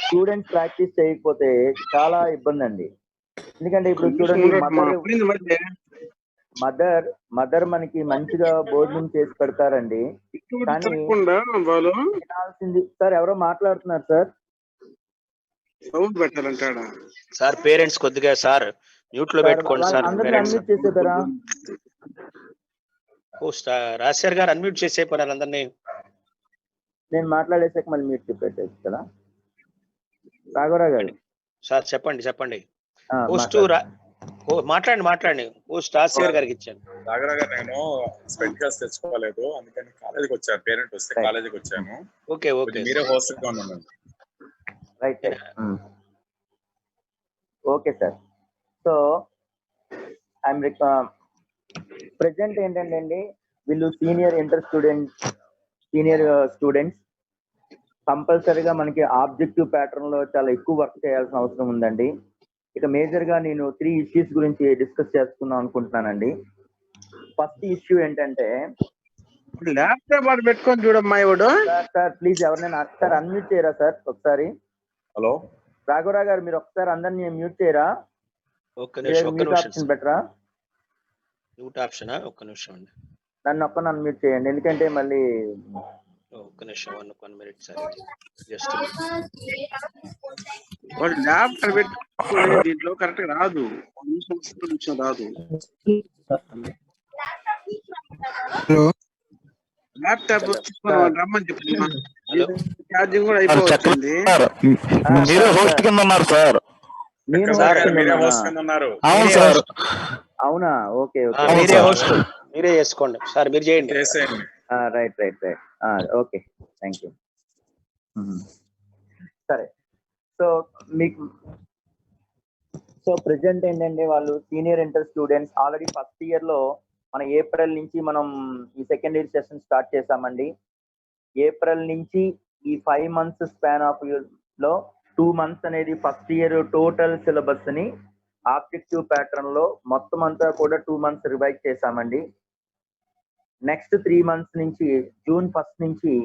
స్టూడెంట్స్ ప్రాక్టీస్ చేయకపోతే చాలా ఇబ్బంది అండి. ఎందుకంటే ఇప్పుడు చూడండి, మదర్ మనకి మంచిగా భోజనం చేసి పెడతారండి, కానీ వినాల్సింది సార్ ఎవరో మాట్లాడుతున్నారు సార్. సార్ పేరెంట్స్ కొద్దిగా సార్ మ్యూట్ లో పెట్టుకోండి సార్. అందరినీ అన్మ్యూట్ చేసేదారా? రాజశేఖర్ గారు అన్మ్యూట్ చేసేపోయారు అందరినీ. నేను మాట్లాడేసాక మళ్ళీ మ్యూట్ పెట్టేసి కదా. రాఘవరావు గారు సార్ చెప్పండి. మాట్లాడండి. రాజశేఖర్ గారికి ఇచ్చాను. రాఘవరావు గారు, నేను స్పెక్టికల్స్ తెచ్చుకోలేదు, అందుకని కాలేజీకి వచ్చాను. పేరెంట్ వస్తే కాలేజీకి వచ్చాను. ఓకే మీరే హోస్ట్ గా ఉన్నాను. Right okay sir. So I'm present ఏంటంటే అండి, వీళ్ళు సీనియర్ స్టూడెంట్స్ కంపల్సరీగా మనకి ఆబ్జెక్టివ్ ప్యాటర్న్ లో చాలా ఎక్కువ వర్క్ చేయాల్సిన అవసరం ఉందండి. ఇక మేజర్ గా నేను 3 ఇష్యూస్ గురించి డిస్కస్ చేసుకుందాం అనుకుంటున్నానండి. ఫస్ట్ ఇష్యూ ఏంటంటే, ల్యాప్టాప్ పెట్టుకొని చూడమ్మా. సార్ ప్లీజ్ ఎవరైనా సార్ అన్మ్యూట్ చేయరా సార్ ఒకసారి. హలో రాఘవరావు గారు, మీరు ఒకసారి అందరినీ మ్యూట్ చేయరా? బెటరా మ్యూట్ ఆప్షన్. ఒక్క నిమిషం అండి, నన్ను ఒక్కని అన్మ్యూట్ చేయండి, ఎందుకంటే మళ్ళీ ఒక్క నిమిషం 1 minute సార్. జస్ట్ ల్యాప్టాప్ పెట్టుకుని దీంట్లో కరెక్ట్ రాదు, నిమిషం రాదు. ల్యాప్టాప్ తీసుకొని రమ్మని చెప్తున్నా. హలో ఛార్జింగ్ కూడా సార్ అయిపోవచ్చింది. సార్ మీరే సార్, హోస్ట్ సార్. కింద ఉన్నారు సార్. నేను చక్రపాణి host గారు మీరే ఉన్నానా? హోస్ట్ కింద ఉన్నారు. అవును మీరే సార్. host. అవునా? ఓకే ఓకే అవును మీరే సార్. హోస్ట్, మీరే చేసుకోండి సార్, మీరు చేయండి. చేసేయండి. Right right right okay thank you. సరే, సో మీకు ప్రెసెంట్ ఏంటంటే వాళ్ళు senior inter students already first year లో మన ఏప్రిల్ నుంచి మనం ఈ సెకండ్ ఇయర్ సెషన్ స్టార్ట్ చేసామండి. ఏప్రిల్ నుంచి ఈ 5 months స్పాన్ ఆఫ్ లో 2 months అనేది ఫస్ట్ ఇయర్ టోటల్ సిలబస్ ని ఆబ్జెక్టివ్ ప్యాటర్న్ లో మొత్తం అంతా కూడా 2 months రివైజ్ చేసామండి. నెక్స్ట్ 3 months నుంచి జూన్ 1st నుంచి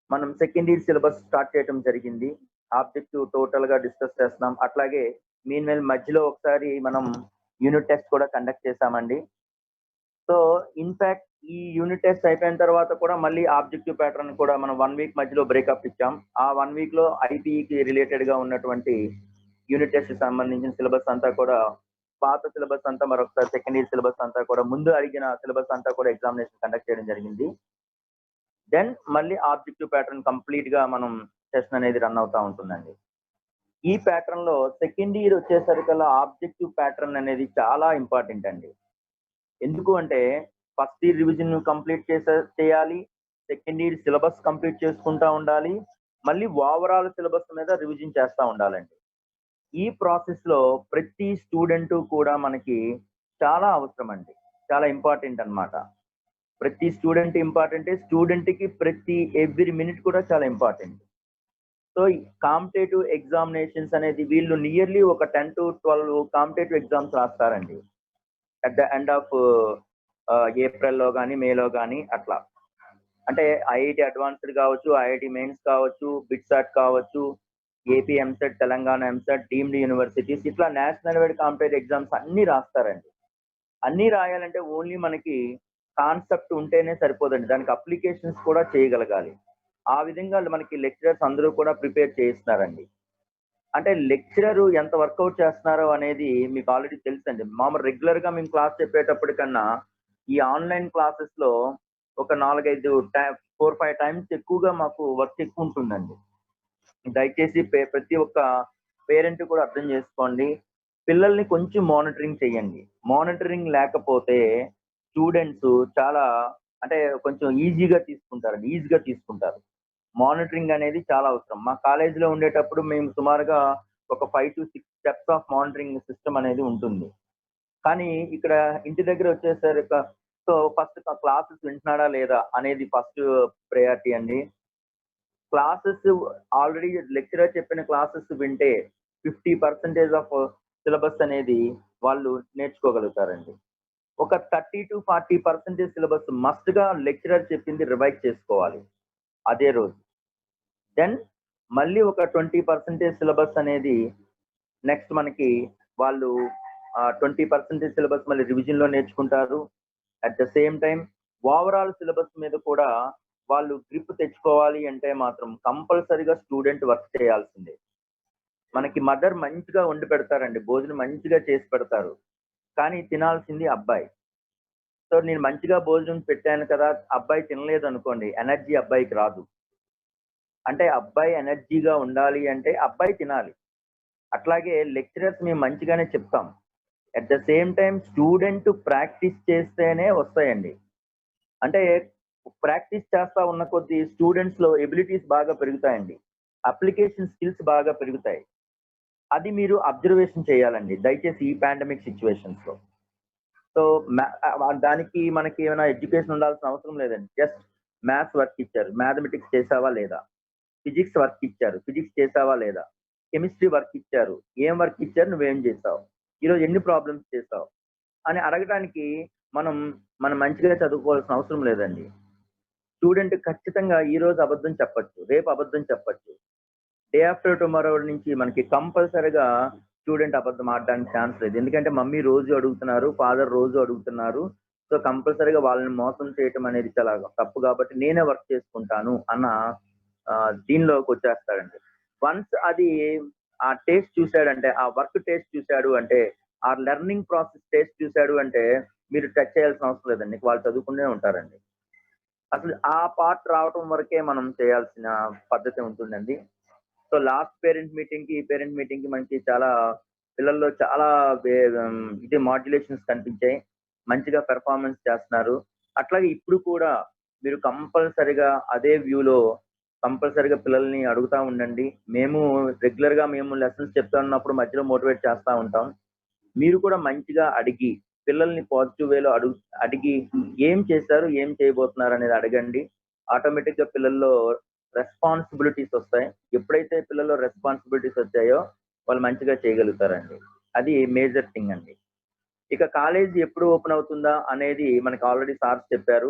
మనం సెకండ్ ఇయర్ సిలబస్ స్టార్ట్ చేయడం జరిగింది. ఆబ్జెక్టివ్ టోటల్ గా డిస్కస్ చేస్తున్నాం. అట్లాగే మీన్ మధ్యలో ఒకసారి మనం యూనిట్ టెస్ట్ కూడా కండక్ట్ చేసామండి. సో ఇన్ఫాక్ట్ ఈ యూనిట్ టెస్ట్ అయిపోయిన తర్వాత కూడా మళ్ళీ ఆబ్జెక్టివ్ ప్యాటర్న్ కూడా మనం 1 week మధ్యలో బ్రేకప్ ఇచ్చాం. ఆ 1 week లో ఐపీఈకి రిలేటెడ్ గా ఉన్నటువంటి యూనిట్ టెస్ట్ సంబంధించిన సిలబస్ అంతా కూడా పాత సిలబస్ అంతా మరొకసారి సెకండ్ ఇయర్ సిలబస్ అంతా కూడా ముందు అడిగిన సిలబస్ అంతా కూడా ఎగ్జామినేషన్ కండక్ట్ చేయడం జరిగింది. దెన్ మళ్ళీ ఆబ్జెక్టివ్ ప్యాటర్న్ కంప్లీట్ గా మనం సెషన్ అనేది రన్ అవుతా ఉంటుందండి. ఈ ప్యాటర్న్ లో సెకండ్ ఇయర్ వచ్చేసరికల్లా ఆబ్జెక్టివ్ ప్యాటర్న్ అనేది చాలా ఇంపార్టెంట్ అండి. ఎందుకు అంటే ఫస్ట్ ఇయర్ రివిజన్ కంప్లీట్ చేయాలి, సెకండ్ ఇయర్ సిలబస్ కంప్లీట్ చేసుకుంటా ఉండాలి, మళ్ళీ ఓవరాల్ సిలబస్ మీద రివిజన్ చేస్తూ ఉండాలండి. ఈ ప్రాసెస్ లో ప్రతి స్టూడెంట్ కూడా మనకి చాలా అవసరం అండి, చాలా ఇంపార్టెంట్ అన్నమాట. ప్రతి స్టూడెంట్ ఇంపార్టెంట్, స్టూడెంట్ కి ప్రతి ఎవ్రీ మినిట్ కూడా చాలా ఇంపార్టెంట్. సో కాంపిటేటివ్ ఎగ్జామినేషన్స్ అనేది వీళ్ళు నియర్లీ ఒక 10 to 12 కాంపిటేటివ్ ఎగ్జామ్స్ రాస్తారండి అట్ ద ఎండ్ ఆఫ్ ఏప్రిల్లో కానీ మేలో కానీ అట్లా. అంటే ఐఐటి అడ్వాన్స్డ్ కావచ్చు, ఐఐటి మెయిన్స్ కావచ్చు, బిట్సాట్ కావచ్చు, AP EAMCET, Telangana EAMCET, deemed universities, ఇట్లా నేషనల్ వైడ్ కాంపిటేటివ్ ఎగ్జామ్స్ అన్ని రాస్తారండి. అన్ని రాయాలంటే ఓన్లీ మనకి కాన్సెప్ట్ ఉంటేనే సరిపోదండి, దానికి అప్లికేషన్స్ కూడా చేయగలగాలి. ఆ విధంగా మనకి లెక్చరర్స్ అందరూ కూడా ప్రిపేర్ చేస్తున్నారండి. అంటే లెక్చరర్ ఎంత వర్కౌట్ చేస్తున్నారో అనేది మీకు ఆల్రెడీ తెలుసండి. మామూలు రెగ్యులర్ గా మేము క్లాస్ చెప్పేటప్పటికన్నా ఈ ఆన్లైన్ క్లాసెస్ లో ఒక 4-5 times ఎక్కువగా మాకు వర్క్ ఎక్కువ ఉంటుందండి. దయచేసి ప్రతి ఒక్క పేరెంట్ కూడా అర్థం చేసుకోండి, పిల్లల్ని కొంచెం మానిటరింగ్ చేయండి. మానిటరింగ్ లేకపోతే స్టూడెంట్స్ చాలా అంటే కొంచెం ఈజీగా తీసుకుంటారు. మానిటరింగ్ అనేది చాలా అవసరం. మా కాలేజీలో ఉండేటప్పుడు మేము సుమారుగా ఒక 5 to 6 steps of monitoring system అనేది ఉంటుంది. కానీ ఇక్కడ ఇంటి దగ్గర వచ్చేసరికి సో ఫస్ట్ క్లాసెస్ వింటున్నాడా లేదా అనేది ఫస్ట్ ప్రయారిటీ అండి. క్లాసెస్ ఆల్రెడీ లెక్చరర్ చెప్పిన క్లాసెస్ వింటే 50% ఆఫ్ సిలబస్ అనేది వాళ్ళు నేర్చుకోగలుగుతారండి. ఒక 30 to 40% సిలబస్ మస్ట్ గా లెక్చరర్ చెప్పింది రివైజ్ చేసుకోవాలి అదే రోజు. దెన్ మళ్ళీ ఒక 20% సిలబస్ అనేది నెక్స్ట్ మనకి వాళ్ళు 20% సిలబస్ మళ్ళీ రివిజన్ లో నేర్చుకుంటారు. At the same time overall syllabus మీద కూడా వాళ్ళు గ్రిప్ తెచ్చుకోవాలి అంటే మాత్రం కంపల్సరీగా స్టూడెంట్ వర్క్ చేయాల్సిందే. మనకి మదర్ మంచిగా వండి పెడతారండి, భోజనం మంచిగా చేసి పెడతారు, కానీ తినాల్సింది అబ్బాయి. సో నేను మంచిగా భోజనం పెట్టాను కదా, అబ్బాయి తినలేదు అనుకోండి, ఎనర్జీ అబ్బాయికి రాదు. అంటే అబ్బాయి ఎనర్జీగా ఉండాలి అంటే అబ్బాయి తినాలి. అట్లాగే లెక్చరర్స్ మేము మంచిగానే చెప్తాం, at the same time student practice చేస్తేనే వస్తాయండి. అంటే ప్రాక్టీస్ చేస్తా ఉన్న కొద్దీ స్టూడెంట్స్ లో ఎబిలిటీస్ బాగా పెరుగుతాయండి, అప్లికేషన్ స్కిల్స్ బాగా పెరుగుతాయి. అది మీరు అబ్జర్వేషన్ చేయాలండి దయచేసి ఈ పాండమిక్ సిచ్యువేషన్స్ లో. సో దానికి మనకి ఏమైనా ఎడ్యుకేషన్ ఉండాల్సిన అవసరం లేదండి. జస్ట్ మ్యాథ్స్ వర్క్ ఇచ్చారు, మ్యాథమెటిక్స్ చేసావా లేదా, ఫిజిక్స్ వర్క్ ఇచ్చారు, ఫిజిక్స్ చేసావా లేదా, కెమిస్ట్రీ వర్క్ ఇచ్చారు, ఏం వర్క్ ఇచ్చారు, నువ్వేం చేసావు, ఈరోజు ఎన్ని ప్రాబ్లమ్స్ చేసావు అని అడగడానికి మనం మంచిగా చదువుకోవాల్సిన అవసరం లేదండి. స్టూడెంట్ ఖచ్చితంగా ఈ రోజు అబద్ధం చెప్పచ్చు, రేపు అబద్ధం చెప్పచ్చు, డే ఆఫ్టర్ టుమారో నుంచి మనకి కంపల్సరీగా స్టూడెంట్ అబద్ధం ఆడడానికి ఛాన్స్ లేదు. ఎందుకంటే మమ్మీ రోజు అడుగుతున్నారు, ఫాదర్ రోజు అడుగుతున్నారు, సో కంపల్సరీగా వాళ్ళని మోసం చేయటం అనేది చాలా తప్పు, కాబట్టి నేనే వర్క్ చేసుకుంటాను అన్న దీనిలోకి వచ్చేస్తాడండి. వన్స్ అది ఆ టేస్ట్ చూశాడంటే, ఆ వర్క్ టేస్ట్ చూశాడు అంటే, ఆ లెర్నింగ్ ప్రాసెస్ టేస్ట్ చూశాడు అంటే మీరు టచ్ చేయాల్సిన అవసరం లేదండి, వాళ్ళు చదువుకునే ఉంటారండి. అసలు ఆ పార్ట్ రావటం వరకే మనం చేయాల్సిన పద్ధతి ఉంటుందండి. సో లాస్ట్ పేరెంట్ మీటింగ్ కి ఈ పేరెంట్ మీటింగ్ కి మనకి చాలా పిల్లల్లో చాలా ఇది మాడ్యులేషన్స్ కనిపించాయి. మంచిగా పెర్ఫార్మెన్స్ చేస్తున్నారు. అట్లాగే ఇప్పుడు కూడా మీరు కంపల్సరిగా అదే వ్యూలో కంపల్సరిగా పిల్లల్ని అడుగుతా ఉండండి. మేము రెగ్యులర్ గా మేము లెసన్స్ చెప్తా ఉన్నప్పుడు మధ్యలో మోటివేట్ చేస్తా ఉంటాం. మీరు కూడా మంచిగా అడిగి పిల్లల్ని పాజిటివ్ వేలో అడిగి ఏం చేశారు, ఏం చేయబోతున్నారు అనేది అడగండి. ఆటోమేటిక్ గా పిల్లల్లో రెస్పాన్సిబిలిటీస్ వస్తాయి. ఎప్పుడైతే పిల్లల్లో రెస్పాన్సిబిలిటీస్ వచ్చాయో వాళ్ళు మంచిగా చేయగలుగుతారండి. అది మేజర్ థింగ్ అండి. ఇక కాలేజ్ ఎప్పుడు ఓపెన్ అవుతుందా అనేది మనకి ఆల్రెడీ సార్స్ చెప్పారు.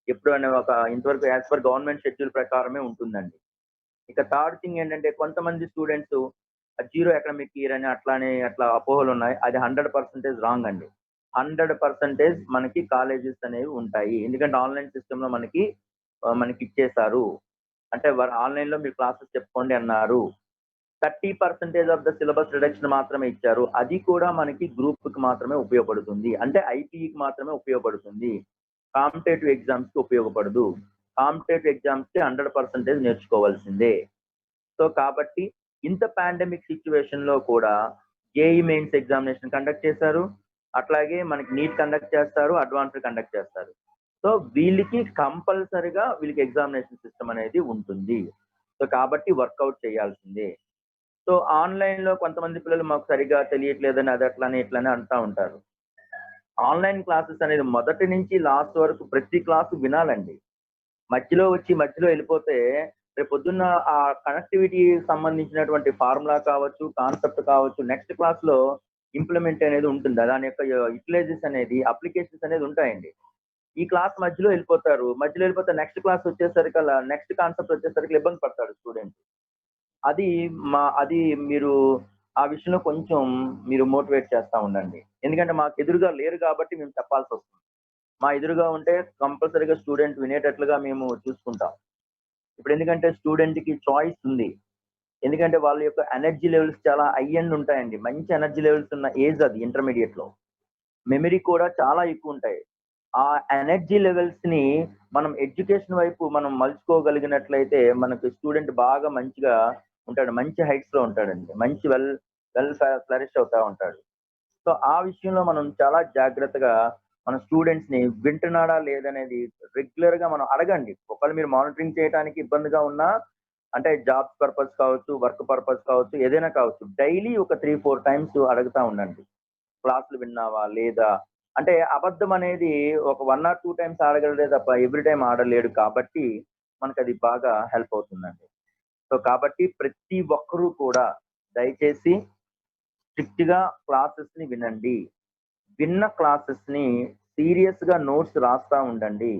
ఎప్పుడు అనే ఒక ఇంతవరకు యాజ్ పర్ గవర్నమెంట్ షెడ్యూల్ ప్రకారమే ఉంటుందండి. ఇక థర్డ్ థింగ్ ఏంటంటే కొంతమంది స్టూడెంట్స్ జీరో ఎకనామిక్ ఇయర్ అని అట్లా అపోహలు ఉన్నాయి. అది 100% రాంగ్ అండి. 100% మనకి కాలేజెస్ అనేవి ఉంటాయి. ఎందుకంటే ఆన్లైన్ సిస్టమ్ లో మనకి ఇచ్చేసారు. అంటే ఆన్లైన్ లో మీరు క్లాసెస్ చెప్పుకోండి అన్నారు. 30% ఆఫ్ ద సిలబస్ రిడక్షన్ మాత్రమే ఇచ్చారు. అది కూడా మనకి గ్రూప్ కి మాత్రమే ఉపయోగపడుతుంది. అంటే ఐపీఈకి మాత్రమే ఉపయోగపడుతుంది. కాంపిటేటివ్ ఎగ్జామ్స్ కి ఉపయోగపడదు. కాంపిటేటివ్ ఎగ్జామ్స్ కి 100% నేర్చుకోవాల్సిందే. సో కాబట్టి ఇంత పాండమిక్ సిచ్యువేషన్ లో కూడా జేఈ మెయిన్స్ ఎగ్జామినేషన్ కండక్ట్ చేశారు. అట్లాగే మనకి నీట్ కండక్ట్ చేస్తారు, అడ్వాన్స్డ్ కండక్ట్ చేస్తారు. సో వీళ్ళకి కంపల్సరిగా వీళ్ళకి ఎగ్జామినేషన్ సిస్టమ్ అనేది ఉంటుంది. సో కాబట్టి వర్కౌట్ చేయాల్సిందే. సో ఆన్లైన్ లో కొంతమంది పిల్లలు మాకు సరిగా తెలియట్లేదని అది అట్లని ఇట్లని అంటా ఉంటారు. ఆన్లైన్ క్లాసెస్ అనేది మొదటి నుంచి లాస్ట్ వరకు ప్రతి క్లాసు వినాలండి. మధ్యలో వెళ్ళిపోతే రేపు పొద్దున్న ఆ కనెక్టివిటీ సంబంధించినటువంటి ఫార్ములా కావచ్చు, కాన్సెప్ట్ కావచ్చు, నెక్స్ట్ క్లాస్ లో ఇంప్లిమెంట్ అనేది ఉంటుంది. దాని యొక్క యూటిలైజెస్ అనేది అప్లికేషన్స్ అనేది ఉంటాయండి. ఈ క్లాస్ మధ్యలో వెళ్ళిపోతే నెక్స్ట్ క్లాస్ వచ్చేసరికి నెక్స్ట్ కాన్సెప్ట్ వచ్చేసరికి ఇబ్బంది పడతాడు స్టూడెంట్. అది మీరు ఆ విషయంలో కొంచెం మీరు మోటివేట్ చేస్తా ఉండండి. ఎందుకంటే మాకు ఎదురుగా లేరు కాబట్టి మేము చెప్పాల్సి వస్తుంది. మా ఎదురుగా ఉంటే కంపల్సరీగా స్టూడెంట్ వినేటట్లుగా మేము చూసుకుంటాం. ఇప్పుడు ఎందుకంటే స్టూడెంట్ కి చాయిస్ ఉంది. ఎందుకంటే వాళ్ళ యొక్క ఎనర్జీ లెవెల్స్ చాలా హై ఎండ్ ఉంటాయండి. మంచి ఎనర్జీ లెవెల్స్ ఉన్న ఏజ్ అది ఇంటర్మీడియట్ లో. మెమరీ కూడా చాలా ఎక్కువ ఉంటాయి. ఆ ఎనర్జీ లెవెల్స్ ని మనం ఎడ్యుకేషన్ వైపు మనం మలుచుకోగలిగినట్లయితే మనకు స్టూడెంట్ బాగా మంచిగా ఉంటాడు. మంచి హైట్స్ లో ఉంటాడండి. మంచి వెల్ ఫ్లరిష్ అవుతా ఉంటాడు. సో ఆ విషయంలో మనం చాలా జాగ్రత్తగా మన స్టూడెంట్స్ ని వింటున్నాడా లేదనేది రెగ్యులర్ గా మనం అడగండి. ఒకవేళ మీరు మానిటరింగ్ చేయడానికి ఇబ్బందిగా ఉన్నా, అంటే జాబ్స్ పర్పస్ కావచ్చు, వర్క్ పర్పస్ కావచ్చు, ఏదైనా కావచ్చు, డైలీ ఒక 3-4 టైమ్స్ అడుగుతా ఉండండి. క్లాసులు విన్నావా లేదా? అంటే అబద్ధం అనేది ఒక 1 or 2 టైమ్స్ ఆడగలడే తప్ప ఎవ్రీ టైం ఆడలేడు కాబట్టి మనకు అది బాగా హెల్ప్ అవుతుందండి. సో కాబట్టి ప్రతి ఒక్కరూ కూడా దయచేసి స్ట్రిక్ట్ గా క్లాసెస్ ని వినండి. విన్న క్లాసెస్ ని సీరియస్ గా నోట్స్ రాస్తా ఉండండి.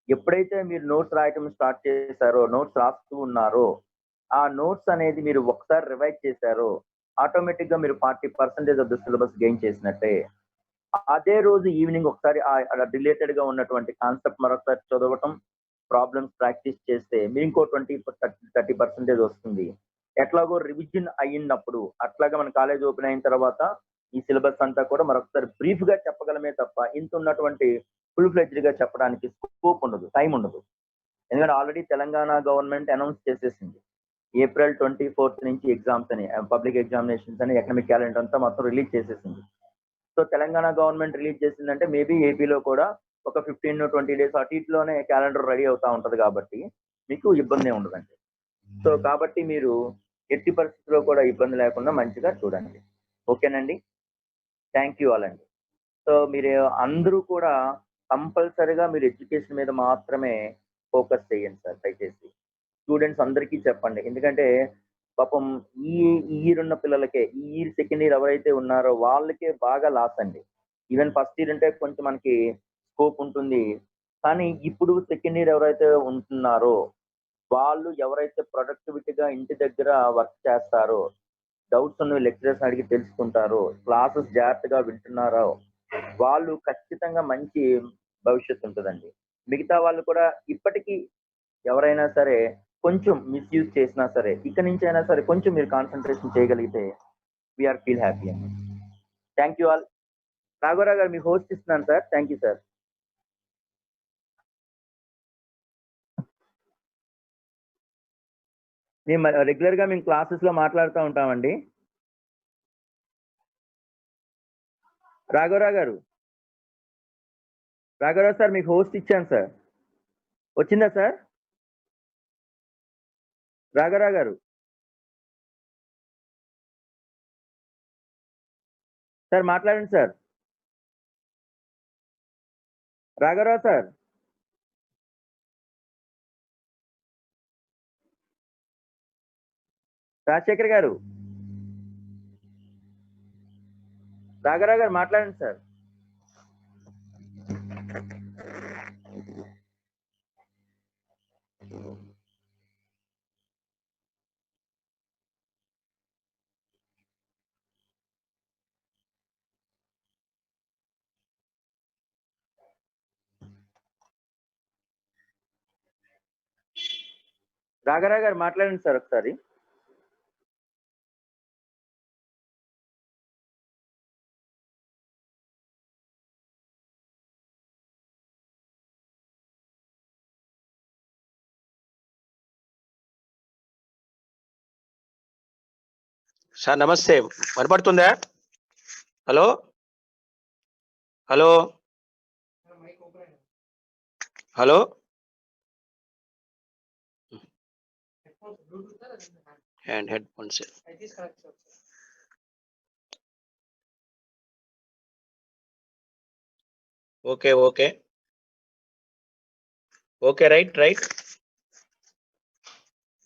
ఎప్పుడైతే మీరు నోట్స్ రాయటం స్టార్ట్ చేశారో, నోట్స్ రాస్తూ ఉన్నారో, ఆ నోట్స్ అనేది మీరు ఒకసారి రివైజ్ చేశారో ఆటోమేటిక్ గా మీరు 40% ఆఫ్ ద సిలబస్ గెయిన్ చేసినట్టే. అదే రోజు ఈవినింగ్ ఒకసారి రిలేటెడ్ గా ఉన్నటువంటి కాన్సెప్ట్ మరొకసారి చదవటం, ప్రాబ్లమ్స్ ప్రాక్టీస్ చేస్తే మీరు ఇంకో 20-30% వస్తుంది. ఎట్లాగో రివిజన్ అయినప్పుడు అట్లాగా మన కాలేజ్ ఓపెన్ అయిన తర్వాత ఈ సిలబస్ అంతా కూడా మరొకసారి బ్రీఫ్ గా చెప్పగలమే తప్ప ఇంత ఉన్నటువంటి ఫుల్ ఫ్లెడ్జ్డ్ గా చెప్పడానికి స్కోప్ ఉండదు, టైం ఉండదు. ఎందుకంటే ఆల్రెడీ తెలంగాణ గవర్నమెంట్ అనౌన్స్ చేసేసింది. April 24th నుంచి ఎగ్జామ్స్ అని, పబ్లిక్ ఎగ్జామినేషన్స్ అని, ఎకనామిక్ క్యాలెండర్ అంతా మొత్తం రిలీజ్ చేసేసింది. సో తెలంగాణ గవర్నమెంట్ రిలీజ్ చేసిందంటే మేబీ ఏపీలో కూడా ఒక 15-20 డేస్ అటు ఇటులోనే క్యాలెండర్ రెడీ అవుతా ఉంటది కాబట్టి మీకు ఇబ్బంది ఉండదండి. సో కాబట్టి మీరు ఎట్టి పరిస్థితుల్లో కూడా ఇబ్బంది లేకుండా మంచిగా చూడండి. ఓకేనండి. థ్యాంక్ యూ ఆల్ అండి. సో మీరు అందరూ కూడా కంపల్సరిగా మీరు ఎడ్యుకేషన్ మీద మాత్రమే ఫోకస్ చేయండి సార్. దయచేసి స్టూడెంట్స్ అందరికీ చెప్పండి. ఎందుకంటే పాపం ఈ ఇయర్ ఉన్న పిల్లలకే, ఈ ఇయర్ సెకండ్ ఇయర్ ఎవరైతే ఉన్నారో వాళ్ళకే బాగా లాస్ అండి. ఈవెన్ ఫస్ట్ ఇయర్ అంటే కొంచెం మనకి స్కోప్ ఉంటుంది. కానీ ఇప్పుడు సెకండ్ ఇయర్ ఎవరైతే ఉంటున్నారో వాళ్ళు ఎవరైతే ప్రొడక్టివిటీగా ఇంటి దగ్గర వర్క్ చేస్తారో, డౌట్స్ ఉన్న లెక్చరర్స్ అడిగి తెలుసుకుంటారో, క్లాసెస్ జాగ్రత్తగా వింటున్నారో వాళ్ళు ఖచ్చితంగా మంచి భవిష్యత్తు ఉంటుందండి. మిగతా వాళ్ళు కూడా ఇప్పటికీ ఎవరైనా సరే కొంచెం మిస్యూజ్ చేసినా సరే ఇక్కడి నుంచి అయినా సరే కొంచెం మీరు కాన్సన్ట్రేషన్ చేయగలిగితే వీఆర్ ఫీల్ హ్యాపీ అండి. Thank you all. రాఘవరావు గారు మీ హోస్ట్ ఇస్తున్నాను సార్. Thank you sir. మేము రెగ్యులర్ గా మేము క్లాసెస్ లో మాట్లాడుతూ ఉంటామండి. రాఘవరావు గారు, రాఘవరావు సార్ మీకు హోస్ట్ ఇచ్చాను సార్, వచ్చిందా సార్? రాఘవరావు గారు సార్ మాట్లాడండి సార్. రాఘవరావు సార్, రాజశేఖర్ గారు, రాఘవరావు గారు మాట్లాడండి సార్. రాఘవరావు గారు మాట్లాడండి సార్ ఒకసారి. సార్ నమస్తే, వినపడుతుందా? Hello hello hello hand head phones. Okay okay okay, right right.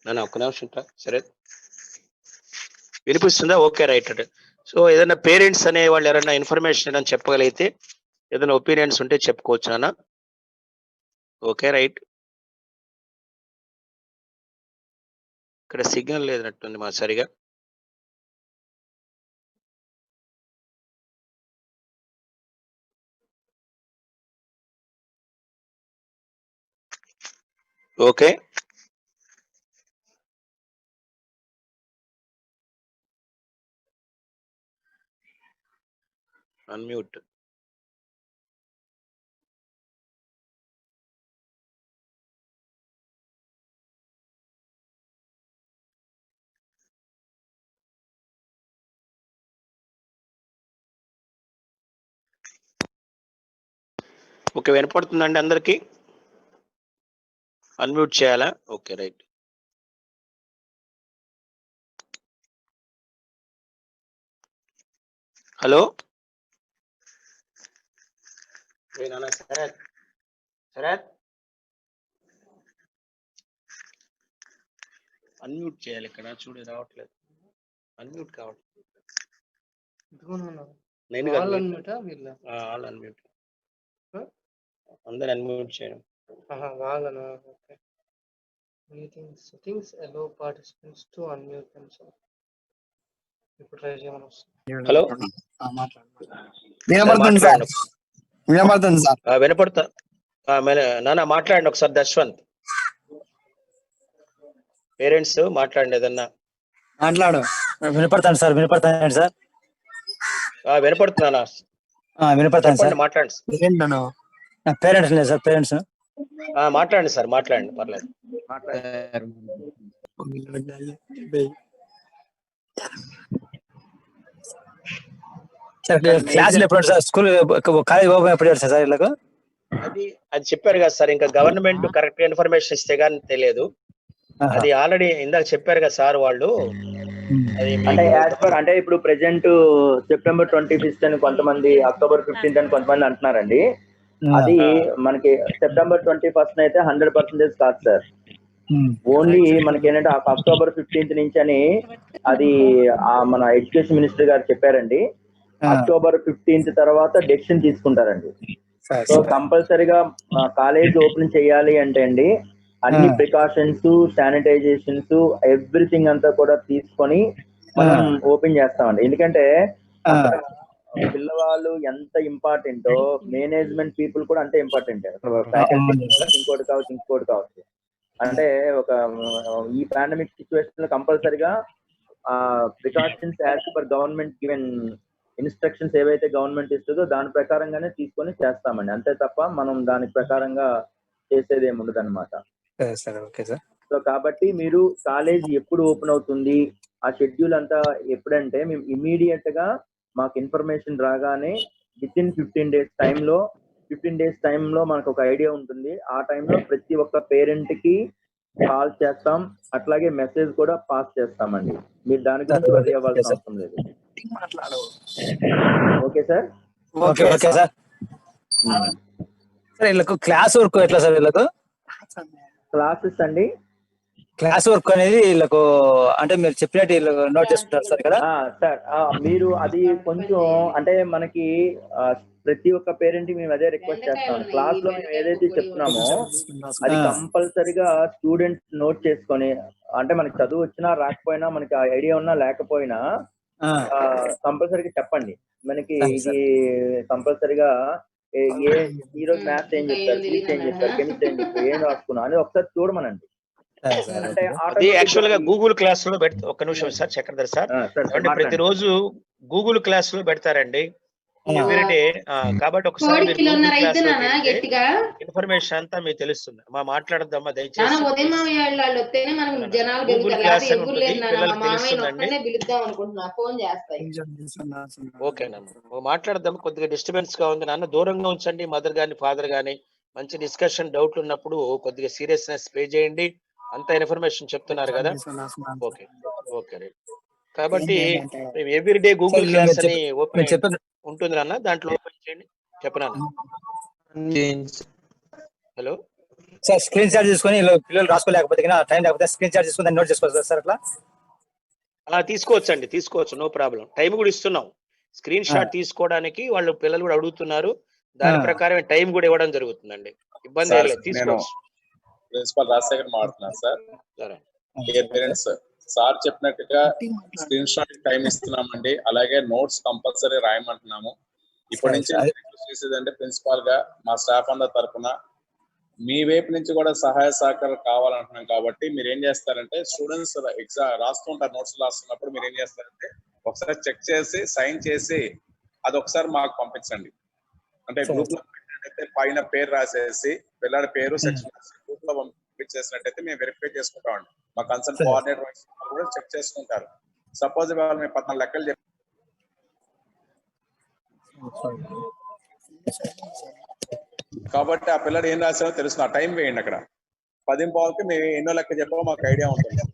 నన్ను ఒక్క నిమిషం సరే, వినిపిస్తుందా? Okay right. సో ఏదైనా పేరెంట్స్ అనే వాళ్ళు ఎవరైనా ఇన్ఫర్మేషన్ అని చెప్పగలిగితే, ఏదైనా ఒపీనియన్స్ ఉంటే చెప్పుకోవచ్చు నాన్న. Okay right. ఇక్కడ సిగ్నల్ లేదన్నట్టుంది మా సరిగా. Okay unmute. ఓకే, వినపడుతుందండి అందరికి? అన్మ్యూట్ చేయాలా? Okay right. Hello Sharath, Sharath unmute చేయాలి. ఇక్కడ చూడు రావట్లేదు, అన్మ్యూట్ కావట్లేదు. నేను ఆల్ అన్మ్యూట్, అందరు అన్మ్యూట్ చేయడం. Meeting settings allow participants to unmute themselves. ఇప్పుడు ట్రై చేయమని వస్తుంది. హలో వినపడుతుంది సార్, వినపడుతుంది సార్. వినపడతా నాన్న మాట్లాడండి ఒకసారి. దశ్వంత్, పేరెంట్స్ మాట్లాడండి ఏదన్నా. మాట్లాడు. వినపడతాను సార్, వినపడతాను సార్. వినపడుతున్నా, వినపడతాను సార్. మాట్లాడండి. నా పేరెంట్స్ లేదు సార్, పేరెంట్స్. మాట్లాడండి సార్, మాట్లాడండి, పర్లేదు. క్లాసులు ఎప్పుడు సార్? స్కూల్ కాలేజ్ ఓపెన్ ఎప్పుడు సార్ వీళ్ళకు? అది చెప్పారు కదా సార్, ఇంకా గవర్నమెంట్ కరెక్ట్ ఇన్ఫర్మేషన్ ఇస్తే గానీ తెలియదు. అది ఆల్రెడీ ఇందాక చెప్పారు కదా సార్ వాళ్ళు. అంటే యాజ్ పర్ అంటే ఇప్పుడు ప్రెసెంట్ September 25th అని కొంతమంది, October 15th అని కొంతమంది అంటున్నారండి. అది మనకి September 21st అయితే 100% కాదు సార్. ఓన్లీ మనకి ఏంటంటే October 15th నుంచి అని అది మన ఎడ్యుకేషన్ మినిస్టర్ గారు చెప్పారండి. October 15th తర్వాత డెసిషన్ తీసుకుంటారండి. సో కంపల్సరీగా కాలేజ్ ఓపెన్ చేయాలి అంటే అండి, అన్ని ప్రికాషన్స్, శానిటైజేషన్స్, ఎవ్రీథింగ్ అంతా కూడా తీసుకొని మనం ఓపెన్ చేస్తామండి. ఎందుకంటే పిల్లవాళ్ళు ఎంత ఇంపార్టెంటో మేనేజ్మెంట్ పీపుల్ కూడా అంతే ఇంపార్టెంట్. ఫ్యాకల్టీ ఇంకోటి కావచ్చు. అంటే ఒక ఈ పాండమిక్ సిచ్యువేషన్ లో కంపల్సరీగా precautions as per government given instructions ఏవైతే గవర్నమెంట్ ఇస్తుందో దాని ప్రకారంగానే తీసుకొని చేస్తామండి. అంతే తప్ప మనం దాని ప్రకారంగా చేసేది ఏమి ఉండదు అనమాట. సో కాబట్టి మీరు కాలేజ్ ఎప్పుడు ఓపెన్ అవుతుంది, ఆ షెడ్యూల్ అంతా ఎప్పుడంటే మేము ఇమీడియట్ గా మాకు ఇన్ఫర్మేషన్ రాగానే విత్ ఇన్ 15 days టైంలో మనకు ఒక ఐడియా ఉంటుంది. ఆ టైంలో ప్రతి ఒక్క పేరెంట్ కి కాల్ చేస్తాం, అట్లాగే మెసేజ్ కూడా పాస్ చేస్తామండి. మీరు దాని గురించి వరి అవ్వాల్సిన అవసరం లేదు. Okay sir. Okay sir. Sir వీళ్ళకు క్లాస్ వర్క్ ఎట్లా సార్? వీళ్ళకు క్లాసెస్ అండి, క్లాస్ వర్క్ అనేది వీళ్ళకు అంటే మీరు చెప్పినట్టు వీళ్ళు నోట్ చేసుకుంటారు సార్ ఇక్కడ. సార్ మీరు అది కొంచెం అంటే మనకి ప్రతి ఒక్క పేరెంట్ కి మేము అదే రిక్వెస్ట్ చేస్తాం. క్లాస్ లో మేము ఏదైతే చెప్తున్నామో అది కంపల్సరిగా స్టూడెంట్స్ నోట్ చేసుకొని, అంటే మనకి చదువు వచ్చినా రాకపోయినా, మనకి ఐడియా ఉన్నా లేకపోయినా కంపల్సరీగా చెప్పండి. మనకి ఇది కంపల్సరీగా ఈ రోజు మ్యాథ్స్ ఏం చెప్తారు, ఫిజిక్స్ ఏం చెప్తారు, కెమిస్ట్రీ ఏం చెప్తారు, ఏం రాసుకున్నా అని ఒకసారి చూడమనండి. అంటే అది యాక్చువల్ గా గూగుల్ క్లాస్ లో పెడతా. ఒక్క నిమిషం సార్, చక్రధర్ సార్. ప్రతిరోజు గూగుల్ క్లాస్ లో పెడతారండి ఎవ్రీడే. కాబట్టి ఒకసారి ఇన్ఫర్మేషన్ అంతా మీకు తెలుస్తుంది. మాట్లాడద్దమ్మా దయచేసి. గూగుల్ క్లాస్ అని ఉంటుంది, పిల్లలకు తెలుస్తుందండి. ఓకేనమ్మా, మాట్లాడద్దమ్మా. కొద్దిగా డిస్టర్బెన్స్ గా ఉంది నాన్న, దూరంగా ఉంచండి. మదర్ గాని ఫాదర్ గాని మంచి డిస్కషన్, డౌట్లు ఉన్నప్పుడు కొద్దిగా సీరియస్నెస్ పే చేయండి. అంత ఇన్ఫర్మేషన్ చెప్తున్నారు కదా. Okay okay right. కాబట్టి మేము ఎవ్రీడే గూగుల్ క్లాస్ అని ఓపెన్ ఉంటుంది అన్న, దాంట్లో ఓపెన్ చేయండి. చెప్పనా? హలో సార్, స్క్రీన్ షాట్ తీసుకొని పిల్లలు రాసుకోలేకపోతే టైం లేకపోతే స్క్రీన్ షాట్ తీసుకొని నోట్ చేసుకోవచ్చు సార్. అట్లా అలా తీసుకోవచ్చండి, తీసుకోవచ్చు, నో ప్రాబ్లం. టైం కూడా ఇస్తున్నాం స్క్రీన్ షాట్ తీసుకోవడానికి. వాళ్ళు పిల్లలు కూడా అడుగుతున్నారు, దాని ప్రకారం టైం కూడా ఇవ్వడం జరుగుతుందండి. ఇబ్బంది ఏం లేదు, తీసుకోవచ్చు. ప్రిన్సిపల్ రాజశేఖర్ మాట్లాడుతున్నాను సార్. పేరెంట్స్ సార్ చెప్పినట్టుగా స్క్రీన్ షాట్ టైం ఇస్తున్నామండి. అలాగే నోట్స్ కంపల్సరీ రాయమంటున్నాము. ఇప్పటి నుంచి చేసేదంటే ప్రిన్సిపాల్ గా మా స్టాఫ్ అందరి తరఫున మీ వైపు నుంచి కూడా సహాయ సహకారాలు కావాలంటున్నాం. కాబట్టి మీరు ఏం చేస్తారంటే, స్టూడెంట్స్ ఎగ్జామ్ రాస్తుంటారు, నోట్స్ రాస్తున్నప్పుడు మీరు ఏం చేస్తారంటే ఒకసారి చెక్ చేసి సైన్ చేసి అది ఒకసారి మాకు పంపించండి. అంటే గ్రూప్ లో పెట్టినట్టయితే పైన పేరు రాసేసి పిల్లల పేరు సెక్షన్ గ్రూప్ లో పంపించేసినట్టయితే మేము వెరిఫై చేసుకుంటామండి. మా కన్సర్న్ కోఆర్డినేటర్ కూడా చెక్ చేసుకుంటారు. సపోజ్ వాళ్ళు మేము 14 లెక్కలు చెప్పి కాబట్టి ఆ పిల్లడు ఏం రాసారో తెలుసు. ఆ టైం వేయండి. అక్కడ 10:15కి మేము ఎన్నో లెక్క చెప్పామో మాకు ఐడియా ఉంటుంది,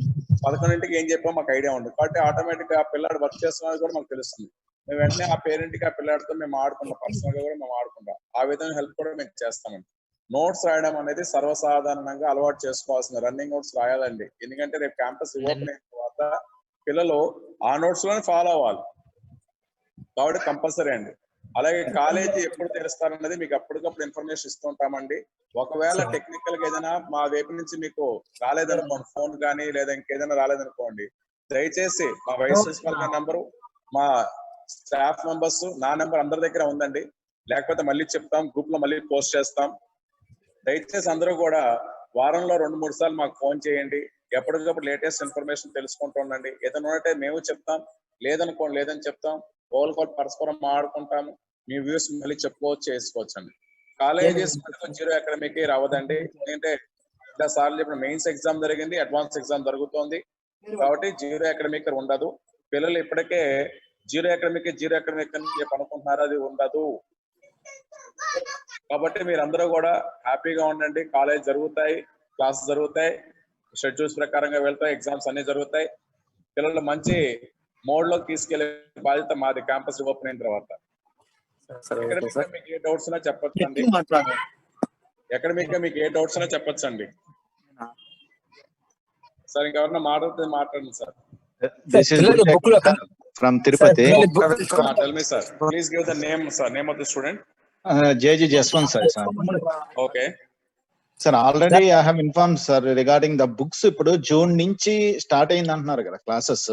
11ంటికి ఏం చెప్పామో మాకు ఐడియా ఉంటుంది. కాబట్టి ఆటోమేటిక్ గా ఆ పిల్లాడు వర్క్ చేస్తున్నది కూడా మాకు తెలుస్తుంది. మేము వెంటనే ఆ పేరెంట్ కి ఆ పిల్లాడితో మేము ఆడుకుంటాం, పర్సనల్ గా కూడా మేము ఆడుకుంటాం. ఆ విధంగా హెల్ప్ కూడా మేము చేస్తామండి. నోట్స్ రాయడం అనేది సర్వసాధారణంగా అలవాటు చేసుకోవాల్సింది. రన్నింగ్ నోట్స్ రాయాలండి. ఎందుకంటే రేపు క్యాంపస్ ఓపెన్ అయిన తర్వాత పిల్లలు ఆ నోట్స్ లోనే ఫాలో అవ్వాలి. కాబట్టి కంపల్సరీ అండి. అలాగే కాలేజీ ఎప్పుడు తెరుస్తారన్నది మీకు అప్పటికప్పుడు ఇన్ఫర్మేషన్ ఇస్తుంటామండి. ఒకవేళ టెక్నికల్ గా ఏదైనా మా వైపు నుంచి మీకు రాలేదనుకోండి, ఫోన్ కానీ లేదా ఇంకేదైనా రాలేదనుకోండి, దయచేసి మా వైస్ ప్రిన్సిపల్ గారి నంబరు, మా స్టాఫ్ మెంబర్స్, నా నెంబర్ అందరి దగ్గర ఉందండి. లేకపోతే మళ్ళీ చెప్తాం, గ్రూప్ లో మళ్ళీ పోస్ట్ చేస్తాం. దయచేసి అందరూ కూడా వారంలో 2-3 సార్లు మాకు ఫోన్ చేయండి. ఎప్పటికప్పుడు లేటెస్ట్ ఇన్ఫర్మేషన్ తెలుసుకుంటూ ఉండండి. ఏదైనా ఉంటే మేము చెప్తాం, లేదనుకోండి లేదని చెప్తాం. ఒకరికొకరు పరస్పరం మాట్లాడుకుంటాము. మీ వ్యూస్ మళ్ళీ చెప్పుకోవచ్చు, చేసుకోవచ్చు అండి. కాలేజెస్ 0 అకాడమిక్ రావదండి. ఎందుకంటే ఇలా సార్లు చెప్పిన మెయిన్స్ ఎగ్జామ్ జరిగింది, అడ్వాన్స్ ఎగ్జామ్ జరుగుతోంది. కాబట్టి 0 అకాడమిక్ ఉండదు. పిల్లలు ఇప్పటికే 0 అకాడమిక్ అని చెప్పి అనుకుంటున్నారు, అది ఉండదు. కాబట్టి మీరందరూ కూడా హ్యాపీగా ఉండండి. కాలేజ్ జరుగుతాయి, క్లాసెస్ జరుగుతాయి, షెడ్యూల్స్ ప్రకారంగా వెళ్తాయి, ఎగ్జామ్స్ అన్ని జరుగుతాయి. పిల్లలు మంచి మోడ్ లోకి తీసుకెళ్లే బాధ్యత మాది క్యాంపస్ ఓపెన్ అయిన తర్వాత. మీకు ఏ డౌట్స్ ఉన్నా చెప్పొచ్చండి. అకాడమిక్ గా మీకు ఏ డౌట్స్ ఉన్నా చెప్పొచ్చండి. సార్ ఇంకెవరన్నా మాట్లాడండి sir. From Tirupati. Tell me, sir. Please give the name, sir. Name of the student. JG Jaswant, sir. Okay. Sir, already I have informed, sir, regarding the books. ఇప్పుడు June నుంచి start అయింది అంటున్నారు కదా classes.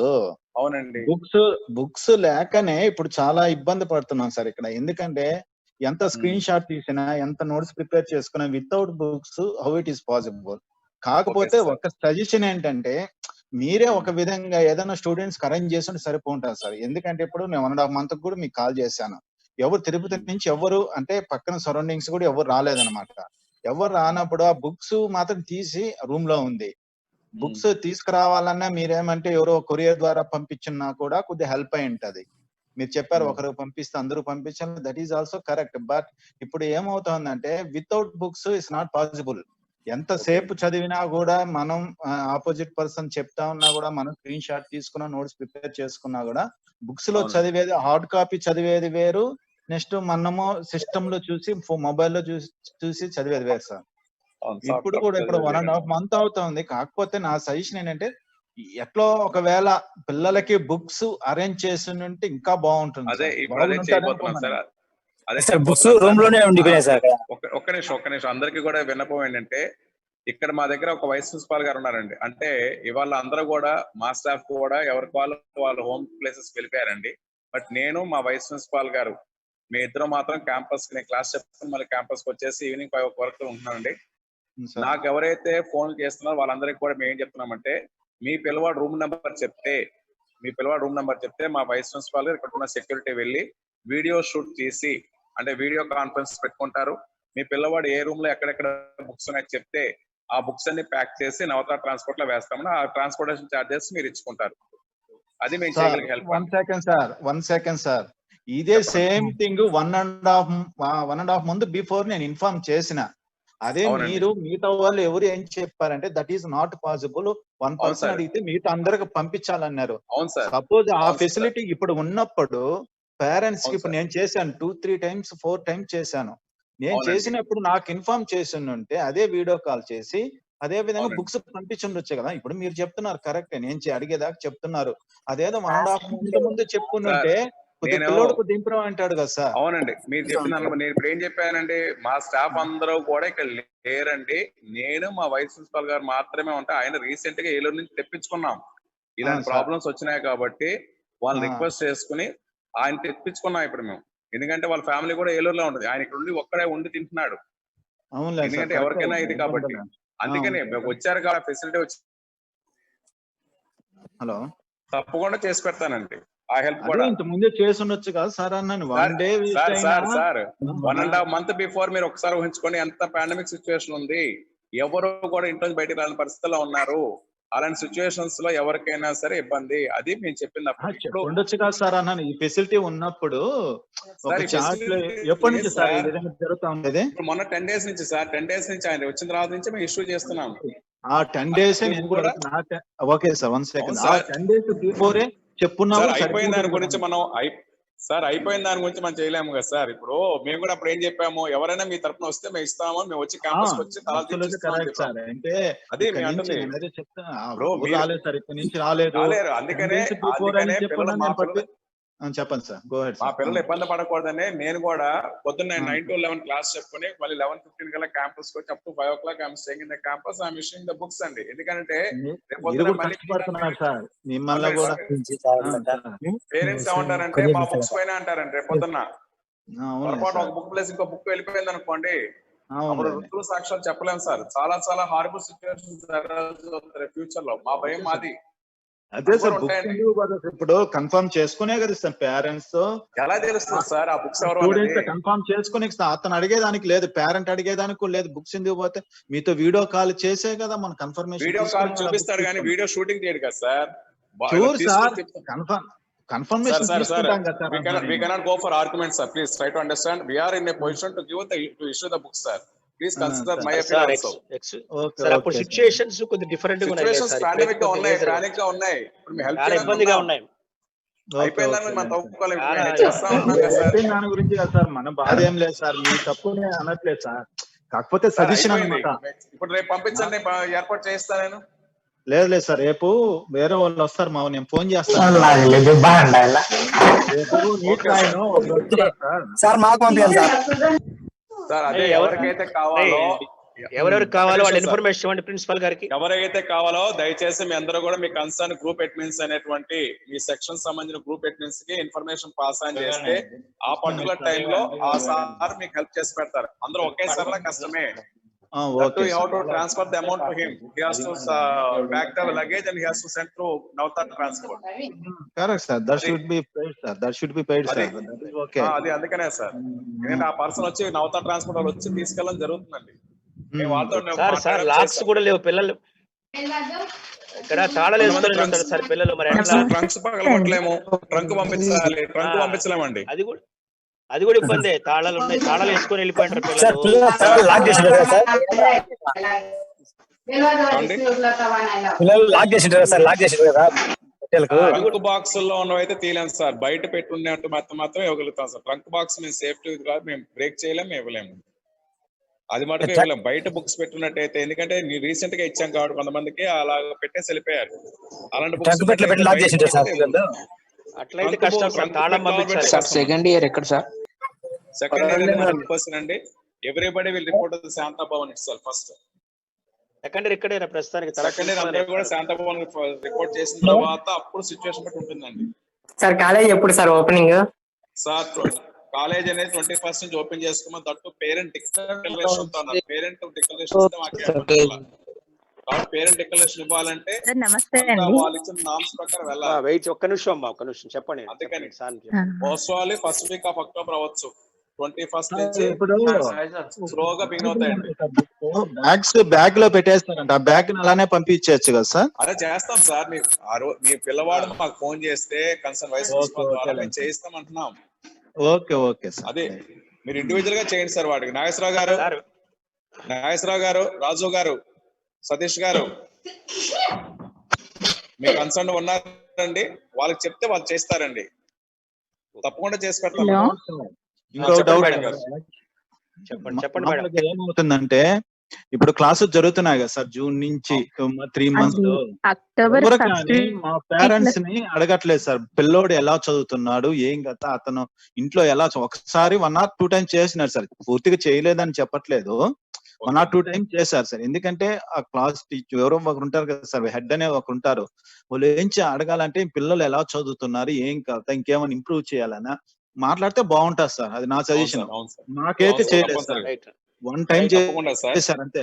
అవునండి. Books లేకనే ఇప్పుడు చాలా ఇబ్బంది పడుతున్నాం సార్ ఇక్కడ. ఎందుకంటే ఎంత స్క్రీన్ షాట్ తీసినా, ఎంత నోట్స్ ప్రిపేర్ చేసుకున్నా, without books how it is possible. కాకపోతే ఒక సజెషన్ ఏంటంటే, మీరే ఒక విధంగా ఏదైనా స్టూడెంట్స్ అరేంజ్ చేసి సరిపోంటారు సార్. ఎందుకంటే ఇప్పుడు నేను 1.5 months కూడా మీకు కాల్ చేశాను. ఎవరు తిరుపతి నుంచి ఎవరు అంటే పక్కన సరౌండింగ్స్ కూడా ఎవరు రాలేదన్నమాట. ఎవరు రానప్పుడు ఆ బుక్స్ మాత్రం తీసి రూమ్ లో ఉంది. బుక్స్ తీసుకురావాలన్నా మీరేమంటే ఎవరో కొరియర్ ద్వారా పంపించినా కూడా కొద్దిగా హెల్ప్ అయి ఉంటది. మీరు చెప్పారు ఒకరు పంపిస్తే అందరూ పంపించాలి, that is also correct. But ఇప్పుడు ఏమవుతుందంటే without books it's not possible. ఎంతసేపు చదివినా కూడా మనం ఆపోజిట్ పర్సన్ చెప్తా ఉన్నా కూడా మనం స్క్రీన్ షాట్ తీసుకున్నా నోట్స్ ప్రిపేర్ చేసుకున్నా కూడా బుక్స్ లో చదివేది హార్డ్ కాపీ చదివేది వేరు, నెక్స్ట్ మనము సిస్టమ్ లో చూసి మొబైల్ లో చూసి చదివేది వేరు సార్. ఇప్పుడు కూడా ఇప్పుడు 1.5 month అవుతుంది. కాకపోతే నా సజెషన్ ఏంటంటే ఎట్లో ఒకవేళ పిల్లలకి బుక్స్ అరేంజ్ చేసి ఉంటే ఇంకా బాగుంటుంది. అదే ఇప్పుడు అదే చేయబోతున్నాం సార్. అదే బుక్స్ రూమ్ లోనే ఉండిపోయినాయి సార్. ఒక్క నిమిషం అందరికీ కూడా విన్నపం ఏంటంటే ఇక్కడ మా దగ్గర ఒక వైస్ ప్రిన్సిపాల్ గారు ఉన్నారండి. అంటే ఇవాళ అందరూ కూడా మా స్టాఫ్ కూడా ఎవరికి వాళ్ళ హోమ్ ప్లేసెస్ వెళ్ళిపోయారండి. బట్ నేను మా వైస్ ప్రిన్సిపాల్ గారు మీ ఇద్దరు మాత్రం క్యాంపస్ నేను క్లాస్ చెప్తాను, మళ్ళీ క్యాంపస్ కి వచ్చేసి ఈవినింగ్ 5 వరకు ఉంటున్నానండి. నాకు ఎవరైతే ఫోన్ చేస్తున్నారో వాళ్ళందరికీ కూడా మేము ఏం చెప్తున్నామంటే మీ పిల్లవాడు రూమ్ నెంబర్ చెప్తే మా వైస్ ప్రిన్సిపాల్ గారు ఇక్కడ ఉన్న సెక్యూరిటీ వెళ్ళి వీడియో షూట్ చేసి అంటే వీడియో కాన్ఫరెన్స్ పెట్టుకుంటారు. మీ పిల్లవాడు ఏ రూమ్ లో ఎక్కడెక్కడ బుక్స్ ఉన్నాయో చెప్తే ఆ బుక్స్ అన్ని ప్యాక్ చేసి నవతార ట్రాన్స్పోర్ట్ లో వేస్తామని ఆ ట్రాన్స్పోర్టేషన్ చార్జెస్ మీరు ఇచ్చుకుంటారు. అది మేము చేయగలిగే హెల్ప్. 1 second sir. ఇదే సేమ్ థింగ్ 1.5 month బిఫోర్ నేను ఇన్ఫార్మ్ చేసిన. అదే మీరు మిగతా వాళ్ళు ఎవరు ఏం చెప్పారంటే that is not possible, 1 person అడిగితే మిగతా అందరికి పంపించాలన్నారు. సపోజ్ ఆ ఫెసిలిటీ ఇప్పుడు ఉన్నప్పుడు పేరెంట్స్ కి ఇప్పుడు నేను చేశాను 2-3 times 4 times చేశాను. నేను చేసినప్పుడు నాకు ఇన్ఫార్మ్ చేసి ఉంటే అదే వీడియో కాల్ చేసి అదే విధంగా బుక్స్ పంపించుండొచ్చు కదా. ఇప్పుడు మీరు చెప్తున్నారు కరెక్టే, నేను అడిగేదాకా చెప్తున్నారు. అదేదో 1.5 month ముందు చెప్పుకుంటే పిల్లోడుకు దింపడం అంటాడు కదా సార్. అవునండి, మీరు చెప్తున్నాను. నేను ఇప్పుడు ఏం చెప్పానండి, మా స్టాఫ్ అందరూ కూడా ఇక్కడ లేరండి. నేను మా వైస్ ప్రిన్సిపాల్ గారు మాత్రమే ఉంటా. ఆయన రీసెంట్ గా ఏలూరు నుంచి తెప్పించుకున్నాం. ఇలాంటి ప్రాబ్లమ్స్ వచ్చినాయి కాబట్టి వాళ్ళు రిక్వెస్ట్ చేసుకుని ఆయన తెప్పించుకున్నాం ఇప్పుడు మేము. ఎందుకంటే వాళ్ళ ఫ్యామిలీ కూడా ఏలూరులో ఉంటుంది. ఆయన ఇక్కడ ఉండి ఒక్కడే ఉండి తింటున్నాడు. ఎందుకంటే ఎవరికైనా ఇది కాబట్టి అందుకని వచ్చారు కదా ఫెసిలిటీ వచ్చి హలో తప్పకుండా చేసి పెడతానండి. ఆ హెల్ప్ కూడా ముందే చేసి ఉండొచ్చు కదా సార్ అన్నాను. సార్ 1.5 month బిఫోర్ మీరు ఒకసారి ఊహించుకోండి ఎంత పాండమిక్ సిచ్యువేషన్ ఉంది. ఎవరు కూడా ఇంట్లో బయటకు రాని పరిస్థితుల్లో ఉన్నారు. అలాంటి సిచ్యువేషన్స్ లో ఎవరికైనా సరే ఇబ్బంది. అది మేము చెప్పింది ఉండొచ్చు కదా సార్ అన్నాను. ఈ ఫెసిలిటీ ఉన్నప్పుడు ఎప్పటి నుంచి సార్ జరుగుతా ఉండేది? మొన్న 10 days నుంచి సార్. 10 days నుంచి ఆయన వచ్చిన తర్వాత నుంచి మేము ఇష్యూ చేస్తున్నాం. ఆ 10 days నేను కూడా ఓకే సార్ 1 second. ఆ 10 days బిఫోరే చెప్పున్నాము. అయిపోయిన దాని గురించి మనం చేయలేము కదా సార్. ఇప్పుడు మేము కూడా అప్పుడు ఏం చెప్పాము, ఎవరైనా మీ తరఫున వస్తే మేము ఇస్తాము, మేము వచ్చి క్యాంపస్ వచ్చి చెప్పండి సార్. మా పిల్లలు ఇబ్బంది పడకూడదని నేను కూడా పొద్దున్న 9 to 11 క్లాస్ చెప్పుకుని మళ్ళీ 11:15 కల్లా క్యాంపస్ కి వచ్చి up to 5 o'clock I'm staying in the campus, I'm issuing the books అండి. ఎందుకంటే పేరెంట్స్ ఏమంటారంటే మా బుక్స్ పైన అంటారంటే రేపు పొద్దున్న పొరపాటు ఒక బుక్ ప్లేస్ ఇంకో బుక్ వెళ్ళిపోయింది అనుకోండి, అప్పుడు రుజువు సాక్ష్యాలు చెప్పలేము సార్. చాలా చాలా హార్బుల్ సిచ్యువేషన్స్ ఫ్యూచర్ లో. మా భయం మాది. అదే సార్ ఇప్పుడు కన్ఫర్మ్ చేసుకునే కదా సార్ పేరెంట్స్ తో. ఎలా తెలుస్తుంది సార్ ఆ బుక్స్ ఎవరు కన్ఫర్మ్ చేసుకుని అతను అడిగేదానికి లేదు, పేరెంట్ అడిగేదానికి లేదు. బుక్స్ ఎందుకు పోతే మీతో వీడియో కాల్ చేసే కదా మన కన్ఫర్మేషన్. వీడియో కాల్ చూపిస్తాడు కానీ వీడియో షూటింగ్ చేయడు కదా sir. Sure sir, confirmation we cannot go for arguments sir. Please try to understand. We are in a position to issue the books sir. Please consider my opinion also. Sir, appudu situations కొద్ది different గా ఉన్నాయి sir. Pandemic గా ఉన్నాయి, panic గా ఉన్నాయి. ఇప్పుడు మీ health చాలా ఇబ్బందిగా ఉన్నాయి. అయిపోయిందని మనం తప్పుకోవాలి. దాని గురించి కదా సార్, మన బాధ ఏం లేదు సార్, మీ తప్పునే అనట్లేదు సార్. కాకపోతే సజెషన్ అన్నమాట. ఇప్పుడు రేపు పంపించండి, ఏర్పాటు చేయిస్తా నేను. లేదు సార్, రేపు వేరే వాళ్ళు వస్తారు, మా నేను ఫోన్ చేస్తాను. అదే ఎవరికైతే కావాలో ఎవరెవరికి కావాలో వాళ్ళ ఇన్ఫర్మేషన్ ఇవ్వండి ప్రిన్సిపల్ గారికి. ఎవరైతే కావాలో దయచేసి మీ అందరూ కూడా మీ కన్సర్న్ గ్రూప్ అడ్మిన్స్ అనేటువంటి మీ సెక్షన్ సంబంధించిన గ్రూప్ అడ్మిన్స్ కి ఇన్ఫర్మేషన్ పాస్ ఆన్ చేస్తే ఆ పర్టికులర్ టైమ్ లో ఆ సార్ మీకు హెల్ప్ చేసి పెడతారు. అందరూ ఒకేసారి కష్టమే. You have to transfer the amount to him. He has to pack the luggage and he has to send through Navtar transport. Correct sir. That should be paid sir. That should be paid sir. That is okay. అది అందుకనే sir. నేను ఆ person వచ్చి Navtar transport వాళ్ళు వచ్చి తీసుకెళ్ళడం జరుగుతుందండి. Sir lakhs కూడా లేవు, పిల్లలు ఇక్కడ తాళాలు వేసుకొని ఉంటారు సార్ పిల్లలు, మరి ఎట్లా? ట్రంక్స్ పగలగొట్టలేము, ట్రంక్ పంపించాలి, ట్రంక్ పంపించలేమండి. అది కూడా ఇబ్బంది. తాళాలు ఉన్నాయి, తాళాలు వేసుకొని వెళ్ళిపోయింటారు సార్ పిల్లలు. పిల్లలు లాక్ చేసింటారు కదా సార్, పిల్లలు లాక్ చేసింటారు సార్, లాక్ చేసింటారు కదా హోటల్కు. ట్రంక్ బాక్స్ లో ఉన్నవైతే తీయలేము సార్, బయట పెట్టున్నట్టు మాత్రం ఇవ్వగలుగుతాం సార్. ట్రంక్ బాక్స్ మేము సేఫ్టీ కాదు, మేము బ్రేక్ చేయలేము, మేము ఇవ్వలేము. అది మటుకు ఇవ్వలేము. బయట బుక్స్ పెట్టున్నట్టయితే, ఎందుకంటే రీసెంట్ గా ఇచ్చాం కాబట్టి కొంతమందికి అలా పెట్టేసి వెళ్ళిపోయారు. అలాంటి ట్రంక్ పెట్టి లాక్ చేసింటారు సార్ పిల్లలు. అట్లయితే కష్టం సార్, తాళం పంపించాలి. సార్ సెకండ్ ఇయర్ ఎక్కడ సార్? సెకండ్ ఇయర్ అనేది 100% అండి. Everybody will report to Shantabhavan itself first. Second year ఇక్కడే ప్రస్తుతానికి. సెకండ్ ఇయర్ అందరూ కూడా శాంతాభవన్ రిపోర్ట్ చేసిన తర్వాత అప్పుడు సిచ్యువేషన్ బట్టి ఉంటుందండి. సార్ కాలేజ్ ఎప్పుడు సార్ ఓపెనింగ్? సార్ కాలేజ్ అనేది 21st నుంచి ఓపెన్ చేసుకున్నాం. దట్టు పేరెంట్ డిక్లరేషన్ తో ఉన్నారు. పేరెంట్ డిక్లరేషన్ ఇస్తే మాకే కాబట్టి పేరెంట్ డిక్లరేషన్ ఇవ్వాలంటే వాళ్ళు ఇచ్చిన నామ్స్ ప్రకారం వెళ్ళాలి. వెయిట్ ఒక్క నిమిషం అమ్మా, ఒక్క నిమిషం చెప్పండి. అందుకని most probably first week off October అవ్వచ్చు. 21st నుంచి స్లోగా బిగిన్ అవుతాయండి. బ్యాగ్ లో పెట్టేస్తారంట, ఆ బ్యాగ్ అలానే పంపించచ్చు కదా సార్? అదే చేస్తాం సార్. మీ పిల్లవాడు మాకు ఫోన్ చేస్తే కన్సర్న్ వైస్ ప్రిన్సిపల్ ద్వారా మేము చేయిస్తాం అంటున్నాం. Okay sir. అదే మీరు ఇండివిజువల్ గా చేయండి సార్. వాడికి నాగేశ్వరరావు గారు, రాజు గారు, సతీష్ గారు మీ కన్సర్న్ ఉన్నారండి, వాళ్ళకి చెప్తే వాళ్ళు చేస్తారండి. తప్పకుండా చేసి పెడతాం. ఇంకో డౌట్ చెప్పండి మేడం. ఏమవుతుందంటే ఇప్పుడు క్లాసెస్ జరుగుతున్నాయి కదా సార్, జూన్ నుంచి 3 months కానీ మా పేరెంట్స్ ని అడగట్లేదు సార్, పిల్లోడు ఎలా చదువుతున్నాడు, ఏం కదా, అతను ఇంట్లో ఎలా ఒకసారి 1 or 2 times చేసినారు సార్. పూర్తిగా చేయలేదని చెప్పట్లేదు, 1 or 2 times చేశారు సార్. ఎందుకంటే ఆ క్లాస్ టీచర్ ఎవరో ఒకరు ఉంటారు కదా సార్, హెడ్ అనే ఒకరు ఉంటారు. వాళ్ళు ఏం అడగాలంటే పిల్లలు ఎలా చదువుతున్నారు, ఏం కదా, ఇంకేమైనా ఇంప్రూవ్ చేయాలన్నా మాట్లాడితే బాగుంటుంది సార్. అది నా సజెషన్. నాకైతే చేయలేదు సార్, 1 time చేశారు అంతే.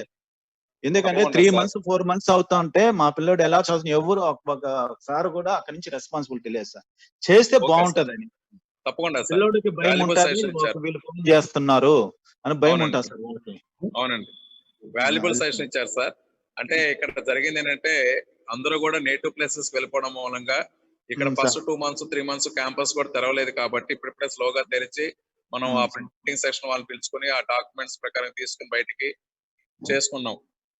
ఎందుకంటే 3 months 4 months అవుతా ఉంటే మా పిల్లడు ఎలా చదువుతుంది ఎవరు ఒక సార్ కూడా అక్కడి నుంచి రెస్పాన్సిబిలిటీ లేదు సార్. చేస్తే బాగుంటదని. తప్పకుండా పిల్లడికి భయం ఉంటుంది, వీళ్ళు ఫోన్ చేస్తున్నారు అని భయం ఉంటుంది సార్. అవునండి, వాల్యుబుల్ సజెషన్ ఇచ్చారు సార్. అంటే ఇక్కడ జరిగింది ఏంటంటే అందరూ కూడా నేటివ్ ప్లేసెస్ వెళ్ళిపోవడం మూలంగా ఇక్కడ ఫస్ట్ 2 months 3 months క్యాంపస్ కూడా తెరవలేదు కాబట్టి ఇప్పుడిప్పుడే స్లోగా తెరిచి మనం ఆ ప్రింటింగ్ సెక్షన్ వాళ్ళు పిలుచుకుని ఆ డాక్యుమెంట్స్ ప్రకారం తీసుకుని బయటికి చేసుకున్నాం.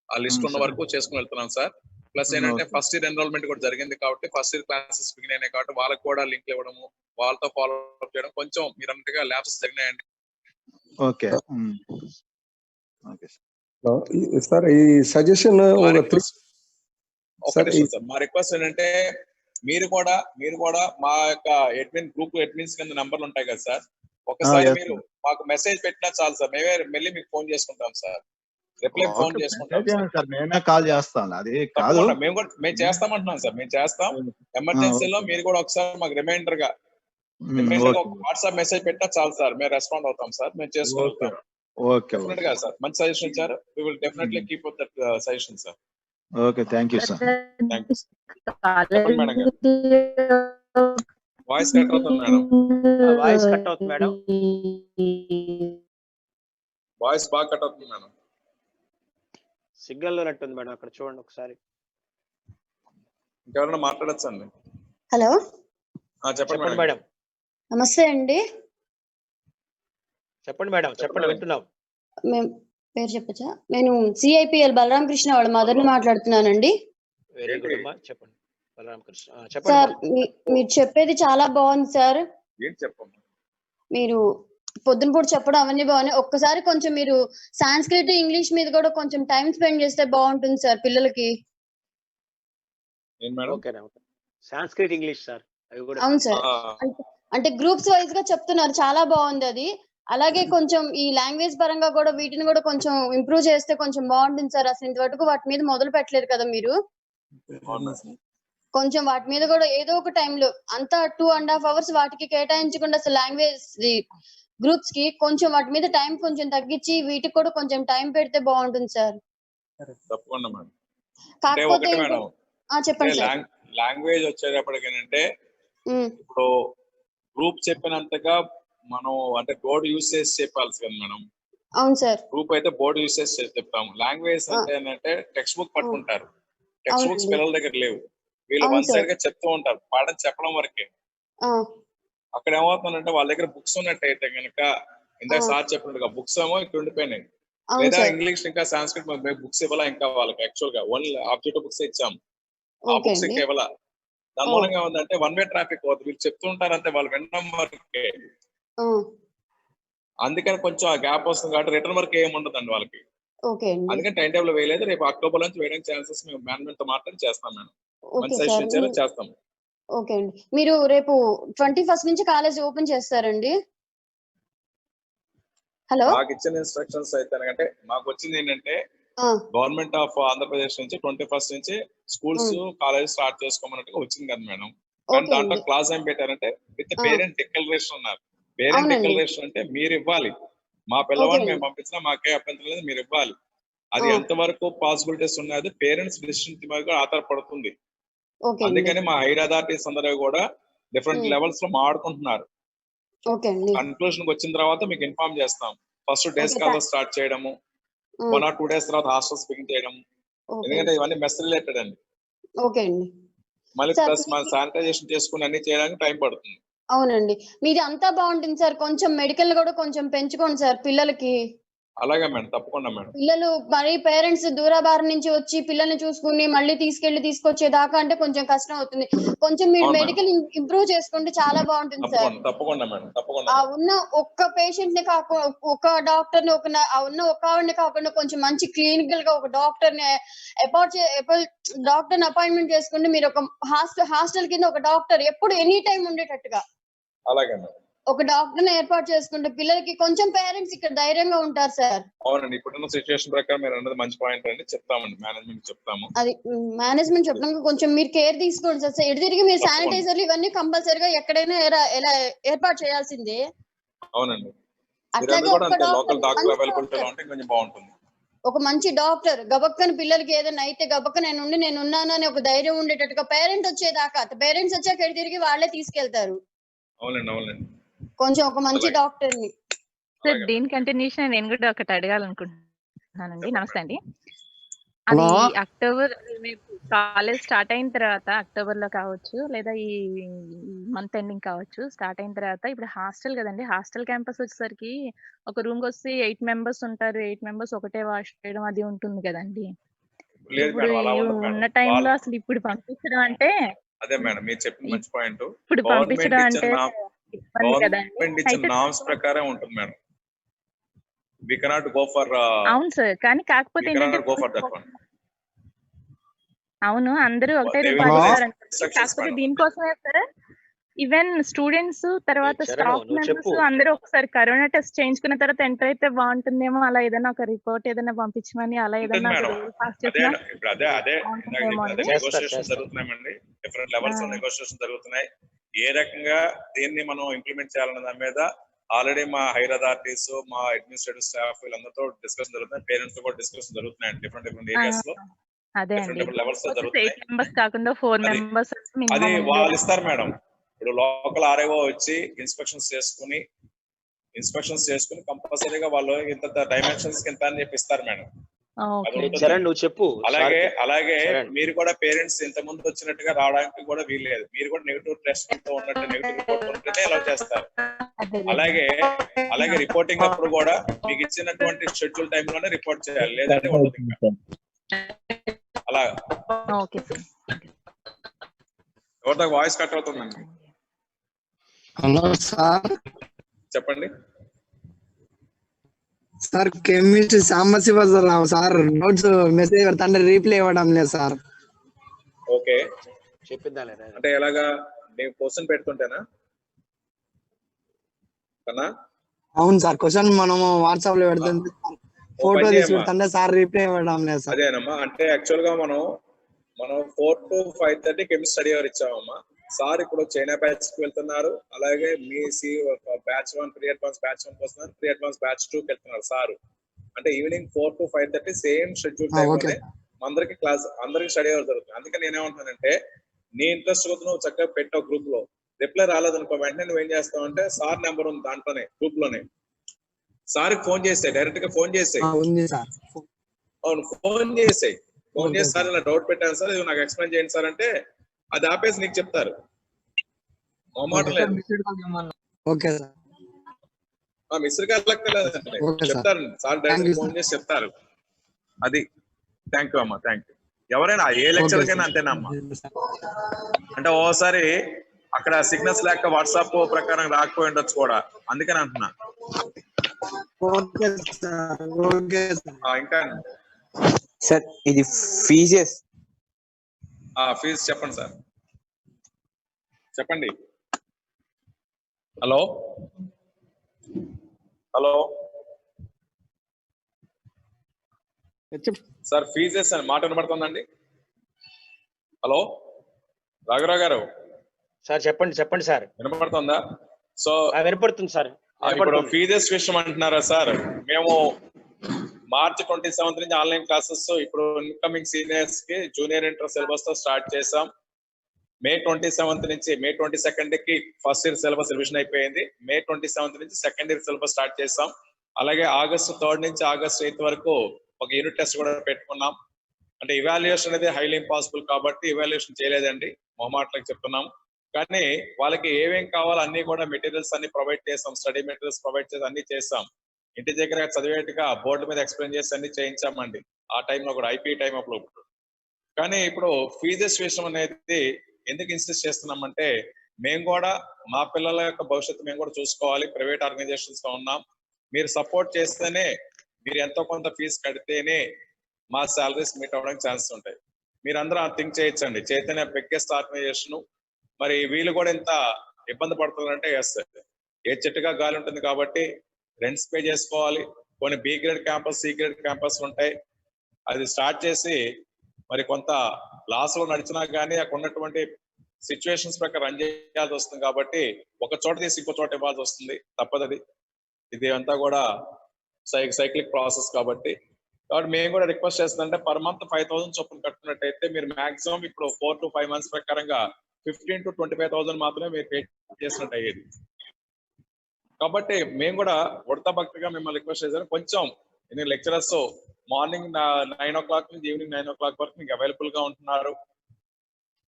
ఆ లిస్ట్ ఉన్న వరకు చేసుకుని వెళ్తున్నాం సార్. ప్లస్ ఏంటంటే ఫస్ట్ ఇయర్ ఎన్రోల్మెంట్ కూడా జరిగింది కాబట్టి ఫస్ట్ ఇయర్ క్లాసెస్ బిగిన్ అయినాయి కాబట్టి వాళ్ళకి కూడా లింక్లు ఇవ్వడము, వాళ్ళతో ఫాలో అప్ చేయడం కొంచెం మీరు అన్నట్టుగా ల్యాబ్స్ జరిగినాయండి. ఓకే సార్, ఈ సజెషన్ మా రిక్వెస్ట్ ఏంటంటే మీరు కూడా మా యొక్క గ్రూప్ అడ్మిన్స్ కింద నంబర్లు ఉంటాయి కదా సార్, ఒకసారి మీరు మాకు మెసేజ్ పెట్టినా చాలు సార్, మేమే మళ్ళీ మీకు ఫోన్ చేసుకుంటాం సార్. రిప్లై ఫోన్ చేసుకుంటాం సార్, మేమే కాల్ చేస్తాం. అది కాదు, మేము చేస్తామంటున్నాం సార్, మేము చేస్తాం. ఎమర్జెన్సీలో మీరు కూడా ఒకసారి మాకు రిమైండర్ గా వాట్సాప్ మెసేజ్ పెట్టినా చాలు సార్, మేము రెస్పాండ్ అవుతాం సార్, మేము చేసుకుంటాం. డెఫినెట్ గా సార్ మంచి సజెషన్ ఇచ్చారు. We will definitely keep up that suggestion sir. Okay, thank you sir. Thank you. చెప్పండి మేడం గారు. వాయిస్ కట్ అవుతుంది మేడం. వాయిస్ కట్ అవుతుంది మేడం. వాయిస్ బాగా కట్ అవుతుంది మేడం. సిగ్నల్ ఉన్నట్టుంది మేడం, అక్కడ చూడండి ఒకసారి. ఇంకెవరైనా మాట్లాడచ్చు అండి. హలో, చెప్పండి మేడం. నమస్తే అండి. చెప్పండి మేడం, చెప్పండి, వింటున్నాం. మేము పేరు చెప్పచ్చా? నేను సిఐపిఎల్ బలరామకృష్ణ వాళ్ళ మదర్ ని మాట్లాడుతున్నానండి. వెరీ గుడ్ అమ్మా, చెప్పండి. బలరామకృష్ణ సార్, మీరు చెప్పేది చాలా బాగుంది సార్. మీరు పొద్దున పూట చెప్పడం అవన్నీ బాగున్నాయి. ఒక్కసారి కొంచెం మీరు సాంస్క్రిట్ ఇంగ్లీష్ మీద కూడా కొంచెం టైం స్పెండ్ చేస్తే బాగుంటుంది సార్ పిల్లలకి. Sanskrit English sir. అవును సార్, అంటే గ్రూప్స్ వైజ్ గా చెప్తున్నారు, చాలా బాగుంది అది. అలాగే కొంచెం ఈ లాంగ్వేజ్ పరంగా కూడా వీటిని కూడా కొంచెం ఇంప్రూవ్ చేస్తే కొంచెం బాగుంటుంది సార్. అసలు ఇంతవరకు వాటి మీద మొదలు పెట్టలేదు కదా మీరు. కొంచెం వాటి మీద కూడా ఏదో ఒక టైంలో అంతా 2.5 hours వాటికి కేటాయించకుండా అసలు లాంగ్వేజ్ గ్రూప్స్ కి కొంచెం వాటి మీద టైం కొంచెం తగ్గించి వీటికి కూడా కొంచెం టైం పెడితే బాగుంటుంది సార్. తప్పకుండా మేడం. కాకపోతే చెప్పండి సార్. లాంగ్వేజ్ వచ్చేటప్పటికేనంటే ఇప్పుడు గ్రూప్ చెప్పినంతగా మనం అంటే బోర్డు యూజ్ చేసి చెప్పాల్సి కదా మేడం. అవును సార్. గ్రూప్ అయితే బోర్డు యూజ్ చేసి చెప్తాము. లాంగ్వేజ్ అంటే ఏంటంటే టెక్స్ట్ బుక్ పట్టుకుంటారు. టెక్స్ట్ బుక్స్ అవునండి. పిల్లల దగ్గర లేవు. వీళ్ళు అవును వన్ సార్. సైడ్ గా చెప్తూ ఉంటారు, పాఠం చెప్పడం వరకే. ఆ, అక్కడ ఏమవుతుందంటే వాళ్ళ దగ్గర బుక్స్ ఉన్నట్టయితే కనుక ఇందాక ఆ, సార్ చెప్పినట్టుగా బుక్స్ ఏమో ఇక్కడ ఉండిపోయినాయి, అవును లేదా సార్. ఇంగ్లీష్ ఇంకా సాంస్క్రిట్ బుక్స్ ఇవ్వాలా ఇంకా వాళ్ళకి. యాక్చువల్ గా ఓన్లీ ఆబ్జెక్టివ్ బుక్స్ ఇచ్చాం, ఆ ఓకే బుక్స్ అండి. ఇంకా ఇవ్వాలా. దాని ఓ, మూలంగా ఏముందంటే వన్ వే ట్రాఫిక్ అవుతుంది. వీళ్ళు చెప్తూ ఉంటారు అంతే, వాళ్ళు వినడం వరకే. ఆ, అందుకని కొంచెం ఆ గ్యాప్ వస్తుంది కాబట్టి రిటర్న్ వర్క్ ఏమి ఉండదండి వాళ్ళకి. ఓకే అండి. అందుకని టైం టేబుల్ వేయలేదు. రేపు అక్టోబర్ నుంచి వేయడానికి ఛాన్సెస్ మేము మేనేజ్మెంట్ తో మాట్లాడి చేస్తాం మేడం. ఓకే మంచి సార్. సజెషన్ ఇచ్చారో చేస్తాం. ఓకే అండి. మీరు రేపు 21st నుంచి కాలేజ్ ఓపెన్ చేస్తారండి? హలో. మాకు ఇచ్చిన ఇన్స్ట్రక్షన్స్ అయితే అంటే మాకు వచ్చింది ఏంటంటే ఆ, గవర్నమెంట్ ఆఫ్ ఆంధ్రప్రదేశ్ నుంచి 21st నుంచి స్కూల్స్ కాలేజ్ స్టార్ట్ చేసుకోమన్నట్టుగా వచ్చింది కదా మేడం. కానీ ఓకే దాంట్లో అండి. క్లాస్ ఏం పెట్టారంటే విత్ ఆ, పేరెంట్ డిక్లరేషన్ అన్నారు. పేరెంట్ అవునండి. డిక్లరేషన్ అంటే మీరు ఇవ్వాలి, మా ఓకే పిల్లవాడిని అండి. మేము పంపించినా మాకే అభ్యంతరం లేదు, మీరు ఇవ్వాలి. అది ఆ, ఎంతవరకు పాసిబిలిటీస్ ఉన్నది పేరెంట్స్ డిసిషన్ మీద ఆధారపడుతుంది. ఓకే అండి. అందుకని మా హైర్ అథారిటీస్ అందరూ కూడా డిఫరెంట్ లెవెల్స్ లో మాట్లాడుకుంటున్నారు. ఓకే అండి. కన్క్లూజన్ వచ్చిన తర్వాత మీకు ఇన్ఫార్మ్ చేస్తాం. First days okay caller start చేయడము, 1 or 2 days తర్వాత హాస్టల్స్ బిగిన్ చేయడం, ఓకే ఎందుకంటే ఇవన్నీ మెస్ రిలేటెడ్ అండి. ఓకే అండి. మళ్ళీ సార్ ప్లస్ మన శానిటైజేషన్ చేసుకుని అన్ని చేయడానికి టైం పడుతుంది. అవునండి. మీది అంతా బాగుంటుంది సార్. కొంచెం మెడికల్ కూడా కొంచెం పెంచుకోండి సార్ పిల్లలకి. అలాగే మేడం, తప్పకుండా మేడం. పిల్లలు మరి పేరెంట్స్ దూరాభారం నుంచి వచ్చి పిల్లల్ని చూసుకుని మళ్ళీ తీసుకొచ్చేదాకా అంటే కొంచెం కష్టం అవుతుంది. కొంచెం మీరు అవును మేడం, మెడికల్ ఇంప్రూవ్ చేసుకుంటే చాలా బాగుంటుంది సార్. తప్పకుండా తప్పకుండా మేడం, తప్పకుండా ఆ మేడం. ఉన్న ఒక్క పేషెంట్ ని కాకుండా ఒక డాక్టర్ ని ఆ ఉన్న ఒక ఆవిడని కాకుండా కొంచెం మంచి క్లినికల్ గా ఒక డాక్టర్ ని డాక్టర్ ని అపాయింట్మెంట్ చేసుకుంటే మీరు ఒక హాస్టల్ కింద ఒక డాక్టర్ ఎప్పుడు ఎనీ టైం ఉండేటట్టుగా అలాగే మేడం. ఒక డాక్టర్ ని ఏర్పాటు చేసుకుంటే పిల్లలకి కొంచెం పేరెంట్స్ ఇక్కడ ధైర్యంగా ఉంటారు సార్. అవునండి, ఇప్పుడున్న సిచ్యువేషన్ ప్రకారం మీరు అన్నది మంచి పాయింట్ అండి, చెప్తామండి, మేనేజ్మెంట్ చెప్తాము. అది మేనేజ్మెంట్ చెప్పడానికి కొంచెం మీరు కేర్ తీసుకోండి సార్. ఎటు తిరిగి మీరు తప్పకుండా. శానిటైజర్లు ఇవన్నీ కంపల్సరీగా ఎక్కడైనా ఎలా ఏర్పాటు చేయాల్సిందే. అవునండి, అట్లాగే మీరందరూ కూడా ఒక్క అంతే, డాక్టర్ లోకల్ డాక్టర్ మంచి అవైలబిలిటీలో డాక్టర్ ఉంటే కొంచెం బాగుంటుంది. ఒక మంచి డాక్టర్ గబక్కని పిల్లలకి ఏదైనా అయితే గబక్క నేను ఉన్నాను అని ఒక ధైర్యం ఉండేటట్టుగా పేరెంట్స్ వచ్చాక ఎటు తిరిగి వాళ్ళే తీసుకెళ్తారు. అవునండి, అవునండి. కొంచెం ఒక మంచి అలాగే డాక్టర్ ని. సార్ అలాగే దీని మేడం. కంటిన్యూషన్ నేను కూడా ఒకటి అడగాలనుకుంటున్నానండి. చెప్పండి నమస్తే మేడం. అండి. అది హలో. అక్టోబర్ కాలేజ్ స్టార్ట్ అయిన తర్వాత అక్టోబర్‌లో కావచ్చు, లేదా ఈ మంత్ ఎండింగ్ కావచ్చు. స్టార్ట్ అయిన తర్వాత ఇప్పుడు హాస్టల్ కదండీ! హాస్టల్ క్యాంపస్ వచ్చేసరికి ఒక రూమ్‌కొస్తే 8 మెంబర్స్ ఉంటారు. 8 మెంబర్స్ ఒకటే వాష్ చేయడం అది ఉంటుంది కదండీ! లేదు ఇప్పుడు మేడం, అలా ఈ ఉండదు మేడం. ఉన్న టైంలో వాళ్ళు అసలు ఇప్పుడు పంపించడం అంటే అదే మేడం, మీరు చెప్పింది మంచి పాయింట్. ఇప్పుడు గవర్నమెంట్ పంపించడం ఇచ్చిన అంటే ఇబ్బంది కదండీ! గవర్నమెంట్ ఇచ్చిన అయితే నామ్స్ ప్రకారం ఉంటుంది madam. We cannot go for అవును సార్. కానీ కాకపోతే ఏంటంటే దట్ వన్. అవును. అందరూ ఒకటే దే రూల్ విల్ గివ్ పాటిస్తారనుకోండి. ఇన్స్ట్రక్షన్స్ కాకపోతే మేడం. దీనికోసమే సార్ ఈవెన్ స్టూడెంట్స్ తర్వాత చరణ్ స్టాఫ్ నువ్వు చెప్పు. మెంబర్స్ అందరూ ఒకసారి కరోనా టెస్ట్ చేయించుకున్న తర్వాత ఎంటర్ అయితే బాగుంటుందేమో. అలా ఏదైనా ఒక రిపోర్ట్ ఏదైనా పంపించమని అలా ఉంటుంది ఏదన్నా ఒక మేడం. రూల్ పాస్ అదే చేసినా ఇప్పుడు అదే అదే ఇందాక బాగుంటుందేమో చెప్పిన అదే అండి. నెగోషియేషన్ జరుగుతున్నాయండి. డిఫరెంట్ లెవెల్స్ లో నెగోషియేషన్ జరుగుతున్నాయి. ఏ రకంగా దీన్ని మనం ఇంప్లిమెంట్ చేయాలన్న దాని మీద ఆల్రెడీ మా హైర్ అథారిటీస్, మా అడ్మినిస్ట్రేటివ్ స్టాఫ్ వీళ్ళందరితో డిస్కషన్ జరుగుతున్నాయి. పేరెంట్స్ తో కూడా డిస్కషన్ జరుగుతున్నాయి. డిఫరెంట్ ఏరియాస్ లో అదే అండి. డిఫరెంట్ లెవెల్స్ లో జరుగుతున్నాయి. 8 మెంబర్స్ కాకుండా 4 అది మెంబర్స్ అది మినిమం వాళ్ళు ఇస్తారు మేడం. ఇప్పుడు లోకల్ ఆర్ఐఓ వచ్చి ఇన్స్పెక్షన్స్ చేసుకుని కంపల్సరీగా వాళ్ళు ఇంత డైమెన్షన్స్ కింద అని చెప్పి ఇస్తారు మేడం. అది ఉంటుంది. చరణ్ నువ్వు చెప్పు. అలాగే మీరు కూడా పేరెంట్స్ ఇంత ముందు వచ్చినట్టుగా రావడానికి కూడా వీల్లేదు. మీరు కూడా నెగిటివ్ టెస్ట్ తో ఉన్నట్టు నెగిటివ్ రిపోర్ట్ ఉంటేనే అలౌ చేస్తారు. అలాగే రిపోర్టింగ్ అప్పుడు కూడా మీకు ఇచ్చినటువంటి షెడ్యూల్ టైం లోనే రిపోర్ట్ చేయాలి, లేదంటే ఉండదు. ఇంకా అలా ఓకే సార్. ఎవరితో వాయిస్ కట్ అవుతుందండి. Hello sir. చెప్పండి sir chemistry Sambasivarao sir notes message పెడతాంటే రీప్లై ఇవ్వడం లేదు సార్. ఓకే, చెప్పిద్దాలే. అంటే ఎలాగా నేను క్వశ్చన్ పెడుతుంటేనా కన్నా? అవును సార్, క్వశ్చన్ మనము వాట్సాప్ లో పెడుతుంది, ఫోటో తీసి పెడుతుంటే సార్ రీప్లై ఇవ్వడం లేదు సార్. అదేనమ్మా, అంటే యాక్చువల్ గా మనం 4 to 5:30 కెమిస్ట్రీ స్టడీ అవర్ ఇచ్చామమ్మా. సార్ ఇప్పుడు చైనా బ్యాచ్ కి వెళ్తున్నారు. అలాగే మీ బ్యాచ్ 1 ప్రీ అడ్వాన్స్ బ్యాచ్ 1 వస్తున్నారు, ప్రీ అడ్వాన్స్ బ్యాచ్ 2 కి వెళ్తున్నారు సార్. అంటే evening 4 to 5:30 same schedule time లోనే అందరికి క్లాస్, అందరికి స్టడీ అవర్ జరుగుతుంది. అందుకని నేనేమంటున్నానంటే నీ ఇంట్రెస్ట్ కొద్ది నువ్వు చక్కగా పెట్టావు గ్రూప్ లో. రిప్లై రాలేదనుకో వెంటనే నువ్వేం చేస్తావు అంటే సార్ నెంబర్ ఉంది దాంట్లోనే గ్రూప్ లోనే, సార్ ఫోన్ చేసాయి, డైరెక్ట్ గా ఫోన్ చేసాయి. ఉంది సార్. అవును, ఫోన్ చేసాయి. ఫోన్ చేసి సార్ ఇలా డౌట్ పెట్టాను సార్, ఇది నాకు ఎక్స్ప్లెయిన్ చేయండి సార్ అంటే అది ఆపేసి నీకు చెప్తారు. మాట లేదు. Okay sir. మిస్టర్ గారు లెక్కలేదండి, చెప్తారు సార్, డైరెక్ట్ ఫోన్ చేసి చెప్తారు. అది. థ్యాంక్ యూ అమ్మా, థ్యాంక్ యూ. ఎవరైనా ఏ లెక్చర్ కైనా అంతేనమ్మా. అంటే ఓసారి అక్కడ సిగ్నల్స్ లేక వాట్సాప్ ప్రకారం రాకపోయి ఉండొచ్చు కూడా, అందుకని అంటున్నా. ఇంకా సార్ ఇది ఫీజెస్. ఫీజు చెప్పండి సార్, చెప్పండి. హలో హలో సార్, ఫీజెస్ అని మాట వినబడుతుందండి? హలో రాఘరావు గారు సార్ చెప్పండి చెప్పండి సార్. వినపడుతుందా? సో వినపడుతుంది సార్. ఇప్పుడు ఫీజెస్ విషయం అంటున్నారా సార్? మేము మార్చి 27 నుంచి ఆన్లైన్ క్లాసెస్ ఇప్పుడు ఇన్కమింగ్ సీనియర్స్ కి జూనియర్ ఇంటర్ సిలబస్ తో స్టార్ట్ చేసాం. మే 27 నుంచి మే 22 కి ఫస్ట్ ఇయర్ సిలబస్ రివిజన్ అయిపోయింది. మే 27 నుంచి సెకండ్ ఇయర్ సిలబస్ స్టార్ట్ చేసాం. అలాగే ఆగస్టు 3 నుంచి ఆగస్టు 8 వరకు ఒక యూనిట్ టెస్ట్ కూడా పెట్టుకున్నాం. అంటే ఇవాల్యుయేషన్ అనేది హైలీ ఇంపాసిబుల్ కాబట్టి ఇవాల్యుయేషన్ చేయలేదండి, మొహమాటలకు చెప్తున్నాం. కానీ వాళ్ళకి ఏమేం కావాలో అన్ని కూడా మెటీరియల్స్ అన్ని ప్రొవైడ్ చేసాం, స్టడీ మెటీరియల్స్ ప్రొవైడ్ చేసి అన్ని చేసాం. ఇంటి దగ్గర చదివేట్టుగా బోర్డు మీద ఎక్స్ప్లెయిన్ చేసి అన్ని చేయించామండి ఆ టైంలో కూడా, ఐపీ టైం అప్పుడు. కానీ ఇప్పుడు ఫీజెస్ విషయం అనేది ఎందుకు ఇన్సిస్ట్ చేస్తున్నామంటే, మేము కూడా మా పిల్లల యొక్క భవిష్యత్తు మేము కూడా చూసుకోవాలి. ప్రైవేట్ ఆర్గనైజేషన్స్ లో ఉన్నాం, మీరు సపోర్ట్ చేస్తేనే, మీరు ఎంతో కొంత ఫీజు కడితేనే మా సాలరీస్ మీట్ అవ్వడానికి ఛాన్సెస్ ఉంటాయి. మీరందరూ థింక్ చేయొచ్చండి, చైతన్య బిగ్గెస్ట్ ఆర్గనైజేషన్, మరి వీళ్ళు కూడా ఎంత ఇబ్బంది పడుతున్నారంటే ఎస్, ఏ చెట్టుగా గాలి ఉంటుంది కాబట్టి రెంట్స్ పే చేసుకోవాలి. కొన్ని B grade campus, C grade campus ఉంటాయి. అది స్టార్ట్ చేసి మరి కొంత లాస్ లో నడిచినా కానీ అక్కడ ఉన్నటువంటి సిచ్యువేషన్స్ ప్రకారం రన్ చేయాల్సి వస్తుంది కాబట్టి ఒక చోట తీసి ఇంకో చోట ఇవ్వాల్సి వస్తుంది, తప్పదది. ఇది అంతా కూడా సైక్లిక్ ప్రాసెస్ కాబట్టి మేము కూడా రిక్వెస్ట్ చేస్తుందంటే పర్ మంత్ 5,000 చొప్పున కట్టుకున్నట్టయితే మీరు మాక్సిమం ఇప్పుడు 4 to 5 months ప్రకారంగా 15,000 to 25,000 మాత్రమే మీరు పే చేసినట్టు అయ్యేది. కాబట్టి మేము కూడా ఉడత భక్తిగా మిమ్మల్ని రిక్వెస్ట్ చేశాను, కొంచెం నేను లెక్చరర్స్ మార్నింగ్ 9 o'clock నుంచి ఈవినింగ్ 9 o'clock వరకు మీకు అవైలబుల్ గా ఉంటున్నారు.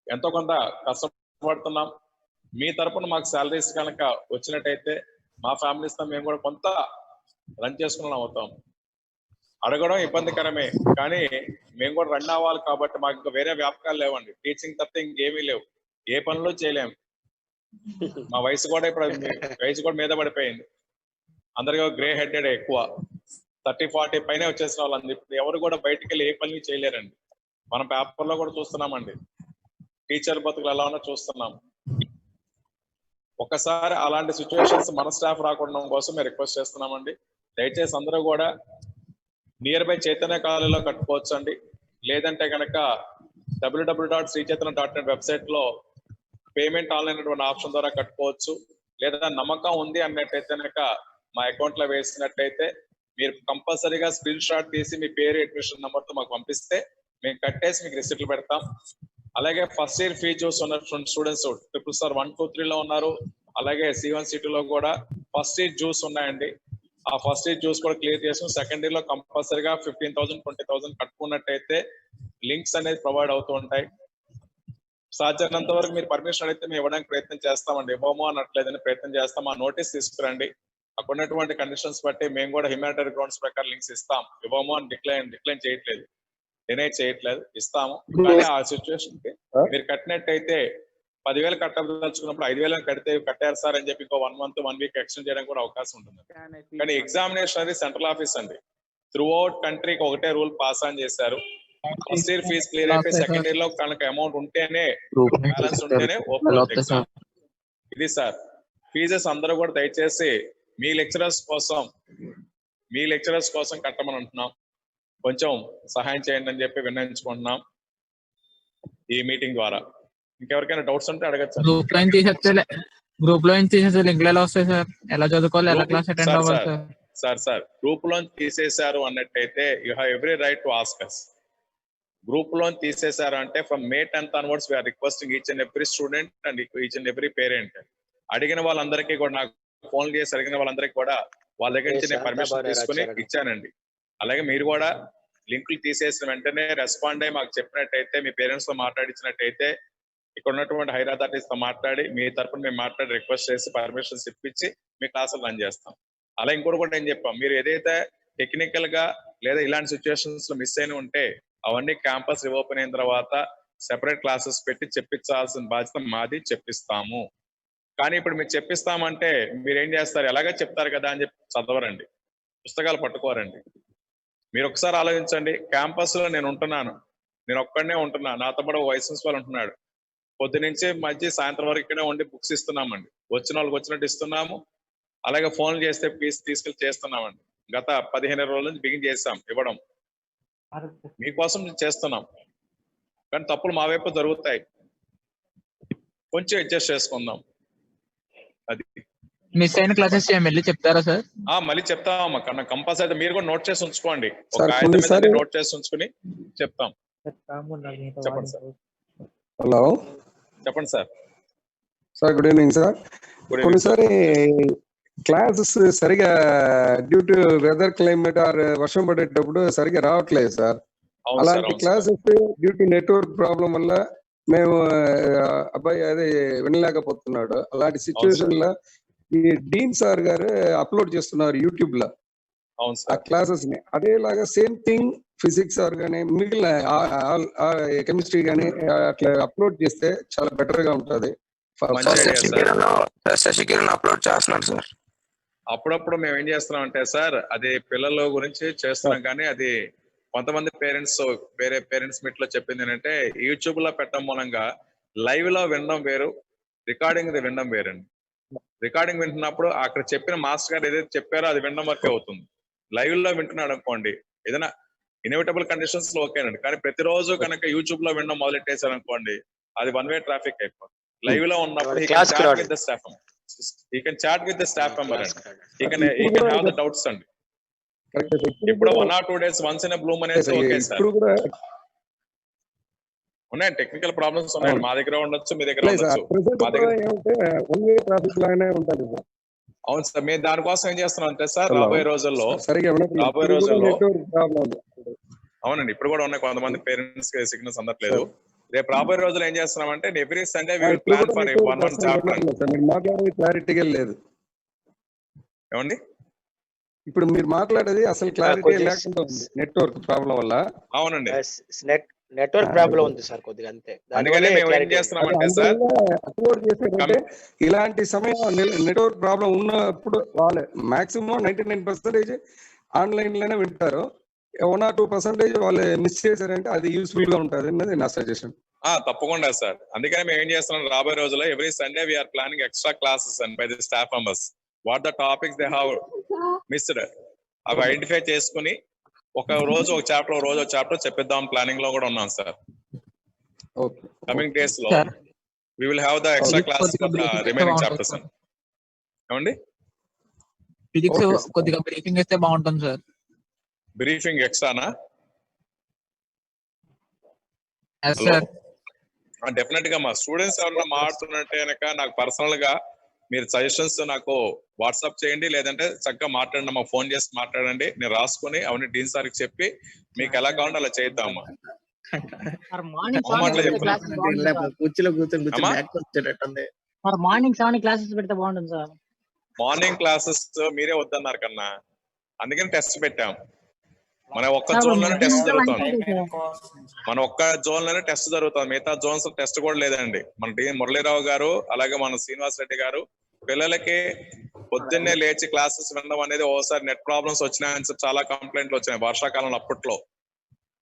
ఎంతో కొంత కష్టపడుతున్నాం. మీ తరపున మాకు సాలరీస్ కనుక వచ్చినట్టయితే మా ఫ్యామిలీస్ తో మేము కూడా కొంత రన్ చేసుకుని అవుతాం. అడగడం ఇబ్బందికరమే కానీ మేము కూడా రన్ అవ్వాలి కాబట్టి మాకు ఇంకా వేరే వ్యాపకాలు లేవండి. టీచింగ్ తప్ప ఇంకేమీ లేవు, ఏ పనులు చేయలేము. మా వయసు కూడా ఇప్పుడు మీద పడిపోయింది. అందరికీ గ్రే హెడెడ్ ఎక్కువ, 30-40 పైనే వచ్చేసిన వాళ్ళండి. ఇప్పుడు ఎవరు కూడా బయటికి వెళ్ళి ఏ పని చేయలేరండి. మనం పేపర్లో కూడా చూస్తున్నామండి, టీచర్ బతుకులు ఎలా ఉన్నా చూస్తున్నాం. ఒకసారి అలాంటి సిచ్యువేషన్స్ మన స్టాఫ్ రాకుండా కోసం మేము రిక్వెస్ట్ చేస్తున్నామండి. దయచేసి అందరూ కూడా నియర్ బై చైతన్య కాలేజీలో కట్టుకోవచ్చు అండి. లేదంటే కనుక www.srichaitanya.net వెబ్సైట్ లో పేమెంట్ ఆన్లైన్ అటువంటి ఆప్షన్ ద్వారా కట్టుకోవచ్చు. లేదా నమ్మకం ఉంది అన్నట్టయితే కనుక మా అకౌంట్ లో వేసినట్టయితే మీరు కంపల్సరీగా స్క్రీన్ షాట్ తీసి మీ పేరు, అడ్మిషన్ నెంబర్ తో మాకు పంపిస్తే మేము కట్టేసి మీకు రిసిప్ట్లు పెడతాం. అలాగే ఫస్ట్ ఇయర్ ఫీ చూసి ఉన్న స్టూడెంట్స్ 3 1 2 3 లో ఉన్నారు. అలాగే C1 C2 లో కూడా ఫస్ట్ ఇయర్ జ్యూస్ ఉన్నాయండి. ఆ ఫస్ట్ ఇయర్ జ్యూస్ కూడా క్లియర్ చేసుకుని సెకండ్ ఇయర్ లో కంపల్సరీగా 15,000 20,000 కట్టుకున్నట్టయితే లింక్స్ అనేది ప్రొవైడ్ అవుతూ ఉంటాయి. సాధ్యమైనంత వరకు మీరు పర్మిషన్ అడిగితే మేము ఇవ్వడానికి ప్రయత్నం చేస్తామండి. ఇవ్వము అనట్లేదని ప్రయత్నం చేస్తాం. ఆ నోటీస్ తీసుకురండి. అక్కడ ఉన్నటువంటి కండిషన్స్ బట్టి మేము కూడా హ్యూమానిటరీ గ్రౌండ్స్ ప్రకారం లింక్స్ ఇస్తాం. ఇవ్వము అని డిక్లైన్ చేయట్లేదు, డినై చేయట్లేదు, ఇస్తాము. కానీ ఆ సిచ్యువేషన్ కి మీరు కట్టినట్టయితే 10,000 కట్టదలుచుకున్నప్పుడు 5,000 కట్టారు సార్ అని చెప్పి ఇంకో 1 month 1 week ఎక్స్టెండ్ చేయడానికి కూడా అవకాశం ఉంటుంది. కానీ ఎగ్జామినేషన్ అనేది సెంట్రల్ ఆఫీస్ అండి. త్రూ అవుట్ కంట్రీకి ఒకటే రూల్ పాస్ ఆన్ చేశారు. ఫస్ట్ ఇయర్ ఫీజు క్లియర్ అయిపోయి సెకండ్ ఇయర్ లో కనుక అమౌంట్ ఉంటేనే, బ్యాలెన్స్ ఉంటేనే ఓపెన్ ఎగ్జామ్. ఇది సార్ ఫీజెస్ అందరూ కూడా దయచేసి మీ లెక్చరర్స్ కోసం కట్టమని అంటున్నాం. కొంచెం సహాయం చేయండి అని చెప్పి విన్నవించుకుంటున్నాం ఈ మీటింగ్ ద్వారా. ఇంకెవరికైనా డౌట్స్ ఉంటే అడగచ్చు. గ్రూప్ లో తీసేస్తే లింక్లు ఎలా వస్తాయి సార్? ఎలా చదువుకోవాలి, ఎలా క్లాస్ అటెండ్ అవ్వాలి సార్? సార్ గ్రూప్ లోన్ తీసేశారు అన్నట్టయితే you have every right to ask us. Group లోన్ తీసేశారు అంటే from May 10th onwards we are requesting each and every student and each and every parent. అడిగిన వాళ్ళందరికీ కూడా, నాకు ఫోన్ చేసి అడిగిన వాళ్ళందరికీ కూడా వాళ్ళ దగ్గర నుంచి నేను పర్మిషన్ తీసుకుని ఇచ్చానండి. అలాగే మీరు కూడా లింకులు తీసేసిన వెంటనే రెస్పాండ్ అయ్యి మాకు చెప్పినట్టయితే, మీ పేరెంట్స్ తో మాట్లాడించినట్టయితే, ఇక్కడ ఉన్నటువంటి హైర్ అథారిటీస్ తో మాట్లాడి మీ తరపున మేము మాట్లాడి రిక్వెస్ట్ చేసి పర్మిషన్స్ ఇప్పించి మీ క్లాసులు రన్ చేస్తాం. అలా ఇంకోటి కూడా నేను చెప్పాం, మీరు ఏదైతే టెక్నికల్ గా లేదా ఇలాంటి సిచ్యువేషన్స్ లో మిస్ అయిన ఉంటే అవన్నీ క్యాంపస్ రీఓపెన్ అయిన తర్వాత సెపరేట్ క్లాసెస్ పెట్టి చెప్పించాల్సిన బాధ్యత మాది, చెప్పిస్తాము. కానీ ఇప్పుడు మీరు చెప్పిస్తామంటే మీరు ఏం చేస్తారు, ఎలాగ చెప్తారు కదా అని చెప్పి చదవరండి, పుస్తకాలు పట్టుకోరండి. మీరు ఒకసారి ఆలోచించండి, క్యాంపస్ లో నేను ఉంటున్నాను, నేను ఒక్కడనే ఉంటున్నా, నాతో పాటు వైస్ ప్రిన్సిపల్ ఉంటున్నాడు. పొద్దు నుంచి మధ్య సాయంత్రం వరకు ఇక్కడే ఉండి బుక్స్ ఇస్తున్నామండి, వచ్చిన వాళ్ళకి వచ్చినట్టు ఇస్తున్నాము. అలాగే ఫోన్లు చేస్తే ఫీజు తీసుకెళ్ళి చేస్తున్నామండి. గత 15 రోజుల నుంచి బిగిన్ చేసాం ఇవ్వడం, మీకోసం చేస్తున్నాం. కానీ తప్పులు మా వైపు జరుగుతాయి, కొంచెం అడ్జస్ట్ చేసుకుందాం. అది మిస్ అయిన క్లాసెస్ మళ్ళీ చెప్తారా సార్? మళ్ళీ చెప్తామమ్మా, కన్నా కంపల్సరీ అయితే మీరు కూడా నోట్ చేసి ఉంచుకోండి, ఒక సార్, కాగితం మీద కొన్నిసారి- నోట్ చేసి ఉంచుకుని చెప్తాం. చెప్పండి సార్. హలో చెప్పండి sir. Sir, good evening sir. కొన్నిసారి క్లాసెస్ సరిగా due to weather climate or వర్షం పడేటప్పుడు సరిగా రావట్లేదు సార్. అవును సార్, అలాంటి అవును sir. Classes due to network problem వల్ల మేము అబ్బాయి అది వినలేకపోతున్నాడు. అలాంటి సిచ్యువేషన్ లో ఈ డీన్ సార్ గారు అప్లోడ్ చేస్తున్నారు యూట్యూబ్ లో అవును ఆ సార్. క్లాసెస్ ని. అదేలాగా సేమ్ థింగ్ ఫిజిక్స్ ఆర్ కానీ మిగిలిన కెమిస్ట్రీ కానీ అట్లా అప్లోడ్ చేస్తే చాలా బెటర్ గా ఉంటది. మంచి idea సార్. శశికిరణ్ అప్లోడ్ చేస్తున్నాడు సార్. అప్పుడప్పుడు మేము ఏం చేస్తున్నాం అంటే సార్, అది పిల్లల గురించి చేస్తున్నాం, కానీ అది కొంతమంది పేరెంట్స్ వేరే పేరెంట్స్ మీట్ లో చెప్పింది ఏంటంటే, యూట్యూబ్ లో పెట్టడం మూలంగా లైవ్ లో వినడం వేరు, రికార్డింగ్ వినడం వేరండి. రికార్డింగ్ వింటున్నప్పుడు అక్కడ చెప్పిన మాస్టర్ గారు ఏదైతే చెప్పారో అది వినడం వరకే అవుతుంది. లైవ్ లో వింటున్నాడు అనుకోండి, ఏదైనా ఇన్ఎవిటబుల్ కండిషన్స్ లో ఓకేనండి, కానీ ప్రతిరోజు కనుక యూట్యూబ్ లో వినడం మొదలెట్టేశారు అనుకోండి, అది వన్ వే ట్రాఫిక్ అయిపోతుంది. లైవ్ లో ఉన్నప్పుడు he can chat with the staff member. He can chat with the staff member and he can have the doubts అండి. ఇప్పుడు 1 or 2 days once in a blue అనేసి ఓకే సార్. ఇప్పుడు కూడా ఉన్నాయి technical problems ఉన్నాయి, మా దగ్గర ఉండొచ్చు, మీ దగ్గర ఉండొచ్చు. మా దగ్గర వన్ వే ట్రాఫిక్ లాగానే ఉంటుంది సార్. అవును సార్, మేము దానికోసం ఏం చేస్తున్నాం అంటే సార్, Hello. రాబోయే రోజుల్లో అవునండి, ఇప్పుడు కూడా ఉన్నాయి, కొంతమంది పేరెంట్స్ కి సిగ్నల్స్ అందట్లేదు. రేపు రాబోయే రోజుల్లో ఏం చేస్తున్నామంటే every Sunday we will plan for 1 chapter. మీరు మాట్లాడేది క్లారిటీగా లేదు. ఏమండి ఇప్పుడు మీరు మాట్లాడేది అసలు క్లారిటీ లేకుండా ఉంది నెట్వర్క్ ప్రాబ్లం వల్ల. అవునండి, నెట్వర్క్ ప్రాబ్లం ఉంది సార్ కొద్దిగా, అంతే. అందుకనే మేము ఏం చేస్తున్నామంటే సార్, అప్లోడ్ చేసేదంటే ఇలాంటి సమయం నెట్వర్క్ ప్రాబ్లం ఉన్నప్పుడు వాళ్ళు మాక్సిమం 99% ఆన్లైన్ లోనే వింటారు. 1 or 2% వాళ్ళు మిస్ చేశారంటే అది యూస్ఫుల్ గా ఉంటుంది అన్నది నా సజెషన్. తప్పకుండా సార్. అందుకనే మేము ఏం చేస్తున్నాం, రాబోయే రోజుల్లో every Sunday we are planning extra classes and by the staff members what the topics they have missed, అవి ఐడెంటిఫై చేసుకుని ఒక రోజు ఒక చాప్టర్, ఒక రోజు ఒక చాప్టర్ చెప్పిద్దాం ప్లానింగ్ లో కూడా ఉన్నాం సార్. కమింగ్ డేస్ లో we will have the extra classes for the remaining chapters. ఏమండి ఫిజిక్స్ కొద్దిగా బ్రీఫింగ్ ఇస్తే బాగుంటుంది సార్. బ్రీఫింగ్ ఎక్స్ట్రానా? డెఫినెట్ గా మా స్టూడెంట్స్ ఎవరైనా మాట్లాడుతున్నట్టే కనుక నాకు పర్సనల్ గా మీరు సజెషన్స్ నాకు వాట్సాప్ చేయండి, లేదంటే చక్కగా మాట్లాడండి, మాకు ఫోన్ చేసి మాట్లాడండి. నేను రాసుకుని అవన్నీ డీన్ సార్కి చెప్పి మీకు ఎలా కావాలంటే అలా చేద్దామా. మార్నింగ్ 7 క్లాసెస్ పెడితే బాగుంటుంది సార్. మార్నింగ్ క్లాసెస్ మీరే వద్దన్నారు కన్నా, అందుకని టెస్ట్ పెట్టాం. మన ఒక్క జోన్ లోనే టెస్ట్ జరుగుతుంది, మిగతా జోన్స్ టెస్ట్ కూడా లేదండి. మన డి మురళీరావు గారు అలాగే మన శ్రీనివాస్ రెడ్డి గారు పిల్లలకి పొద్దున్నే లేచి క్లాసెస్ వినడం అనేది ఓసారి నెట్ ప్రాబ్లమ్స్ వచ్చినాయని చాలా కంప్లైంట్లు వచ్చినాయి వర్షాకాలంలో అప్పట్లో.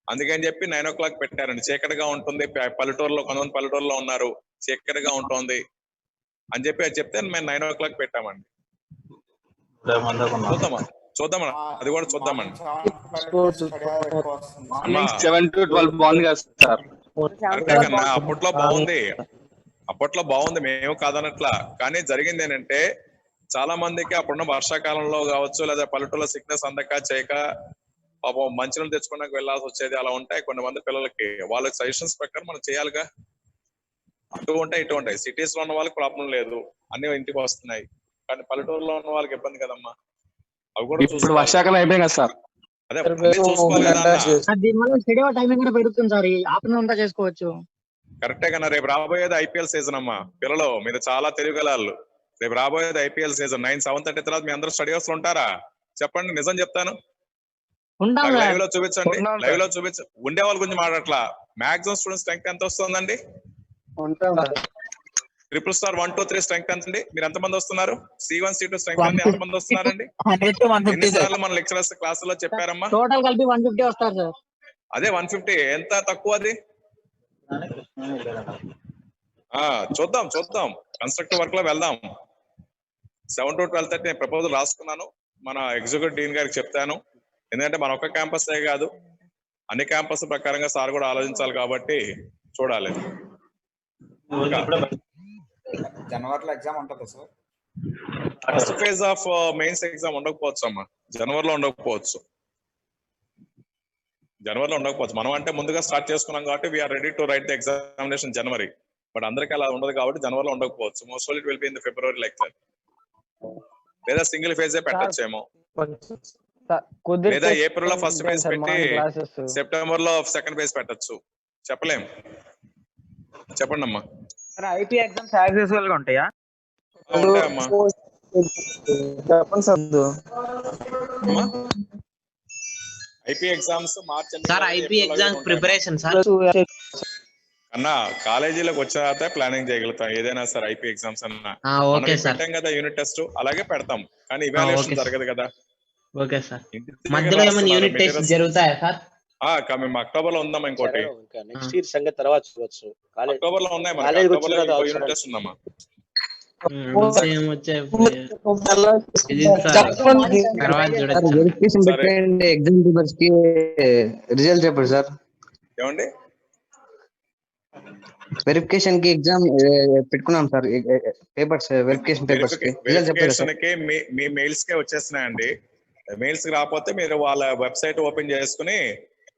అందుకని చెప్పి 9 o'clock పెట్టారండి. చీకటిగా ఉంటుంది, పల్లెటూరులో కొంతమంది పల్లెటూరులో ఉన్నారు, చీకటిగా ఉంటుంది అని చెప్పి అది చెప్తే మేము 9 o'clock పెట్టామండి. చూద్దామా అది కూడా చూద్దామండి. 7 to 12 బాగుంది కదా సార్. కన్నా అప్పట్లో బాగుంది, మేము కాదనట్లా. కానీ జరిగింది ఏంటంటే చాలా మందికి అప్పుడున్న వర్షాకాలంలో కావచ్చు, లేదా పల్లెటూరులో సిగ్నల్స్ అందక చేయక పాపం మంచినీళ్ళు తెచ్చుకోవడానికి వెళ్లాల్సి వచ్చేది. అలా ఉంటాయి కొంతమంది పిల్లలకి, వాళ్ళకి సజెషన్స్ ప్రకారం మనం చేయాలిగా. అటు ఉంటాయి ఇటు ఉంటాయి. సిటీస్ లో ఉన్న వాళ్ళకి ప్రాబ్లం లేదు, అన్ని ఇంటికి వస్తున్నాయి. కానీ పల్లెటూరులో ఉన్న వాళ్ళకి ఇబ్బంది కదమ్మా. అవి కూడా ఇప్పుడు వర్షాకాలం అయిపోయింది కదా సార్. అదే అన్నీ చూసుకోవాలి కదా అన్న. దీనివల్ల స్టడీ టైమింగ్ కూడా పెరుగుతుంది సార్. ఆఫ్టర్నూన్ అంతా చేసుకోవచ్చు. కరెక్టే కన్నా. రేపు రాబోయేది ఐపీఎల్ సీజన్ అమ్మా. పిల్లలు మీరు చాలా తెలివిగలాళ్ళు. రేపు రాబోయేది ఐపీఎల్ సీజన్ 7:30 తర్వాత మీ అందరూ స్టడీ హౌస్ లో ఉంటారా? చెప్పండి, నిజం చెప్తాను. లైవ్ లో చూపించండి, లైవ్ లో చూపించండి. ఉండే వాళ్ళ గురించి మాట్లాడట్లా. మాక్సిమం స్టూడెంట్ స్ట్రెంగ్త్ ఎంత వస్తుందండి? ట్రిపుల్ స్టార్ 1, 2, 3 స్ట్రెంగ్త్ ఎంత అండి? మీరు ఎంతమంది వస్తున్నారు? C1, C2 స్ట్రెంగ్త్ ఎంతమంది వస్తున్నారండి? ఎన్నిసార్లు మన లెక్చరర్స్ క్లాసులో చెప్పారమ్మా? టోటల్ కలిపి 150 వస్తారు సార్. అదే 150. ఎంత తక్కువ అది? చూద్దాం కన్స్ట్రక్టివ్ వర్క్ లో వెళ్దాం. 7 to 12:30 నేను ప్రపోజల్ రాసుకున్నాను. మన ఎగ్జిక్యూటివ్ డీన్ గారికి చెప్తాను. ఎందుకంటే మన ఒక్క క్యాంపస్ కాదు, అన్ని క్యాంపస్ ప్రకారంగా సార్ కూడా ఆలోచించాలి కాబట్టి చూడాలి. జనవరిలో ఎగ్జామ్ ఉంటుందా sir? First phase of mains exam ఉండకపోవచ్చు అమ్మా. జనవరిలో ఉండకపోవచ్చు. మనం అంటే ముందుగా స్టార్ట్ చేసుకున్నాం కాబట్టి we are ready to write the examination January. But అందరికీ అలా ఉండదు కాబట్టి జనవరిలో ఉండకపోవచ్చు. Most it will be in the February like that. లేదా సింగిల్ ఫేజ్ పెట్టచ్చేమో, లేదా ఏప్రిల్ లో ఫస్ట్ ఫేజ్ పెట్టి సెప్టెంబర్ లో సెకండ్ ఫేజ్ పెట్టచ్చు. చెప్పలేం. చెప్పండి అమ్మా. ఐపీ ఎగ్జామ్స్ యాక్సెసిబుల్ గా ఉంటాయా? ఉంటాయమ్మా. చెప్పండి sir. IP exams March sir. IP exams preparation sir అన్నా కాలేజీలోకి వచ్చిన తర్వాత ప్లానింగ్ చేయగలుగుతాం ఏదైనా సార్. ఐపీ ఎగ్జామ్స్ అన్నా పెట్టాం కదా యూనిట్ టెస్ట్, అలాగే పెడతాం. కానీ ఇవాల్యుయేషన్ జరగదు కదా. Okay sir. మధ్యలో ఏమైనా యూనిట్ టెస్ట్ జరుగుతాయా సార్? మేము అక్టోబర్ లో ఉందాం. ఇంకోటి నెక్స్ట్ ఇయర్ సంగతి తర్వాత చూడొచ్చు. అక్టోబర్ లో ఉన్నాయి. యూనిట్ టెస్ట్ ఉందమ్మా. వెరిఫికేషన్ పెట్టండి. ఎగ్జామ్ పేపర్స్ కి రిజల్ట్ చెప్పండి సార్. ఏమండి? వెరిఫికేషన్ కి ఎగ్జామ్ పెట్టుకున్నాం సార్. పేపర్స్ వెరిఫికేషన్ పేపర్స్ కి రిజల్ట్ చెప్పండి. మీ మెయిల్స్ కే వచ్చేస్తున్నాయండి. మెయిల్స్ కి రాకపోతే మీరు వాళ్ళ వెబ్సైట్ ఓపెన్ చేసుకుని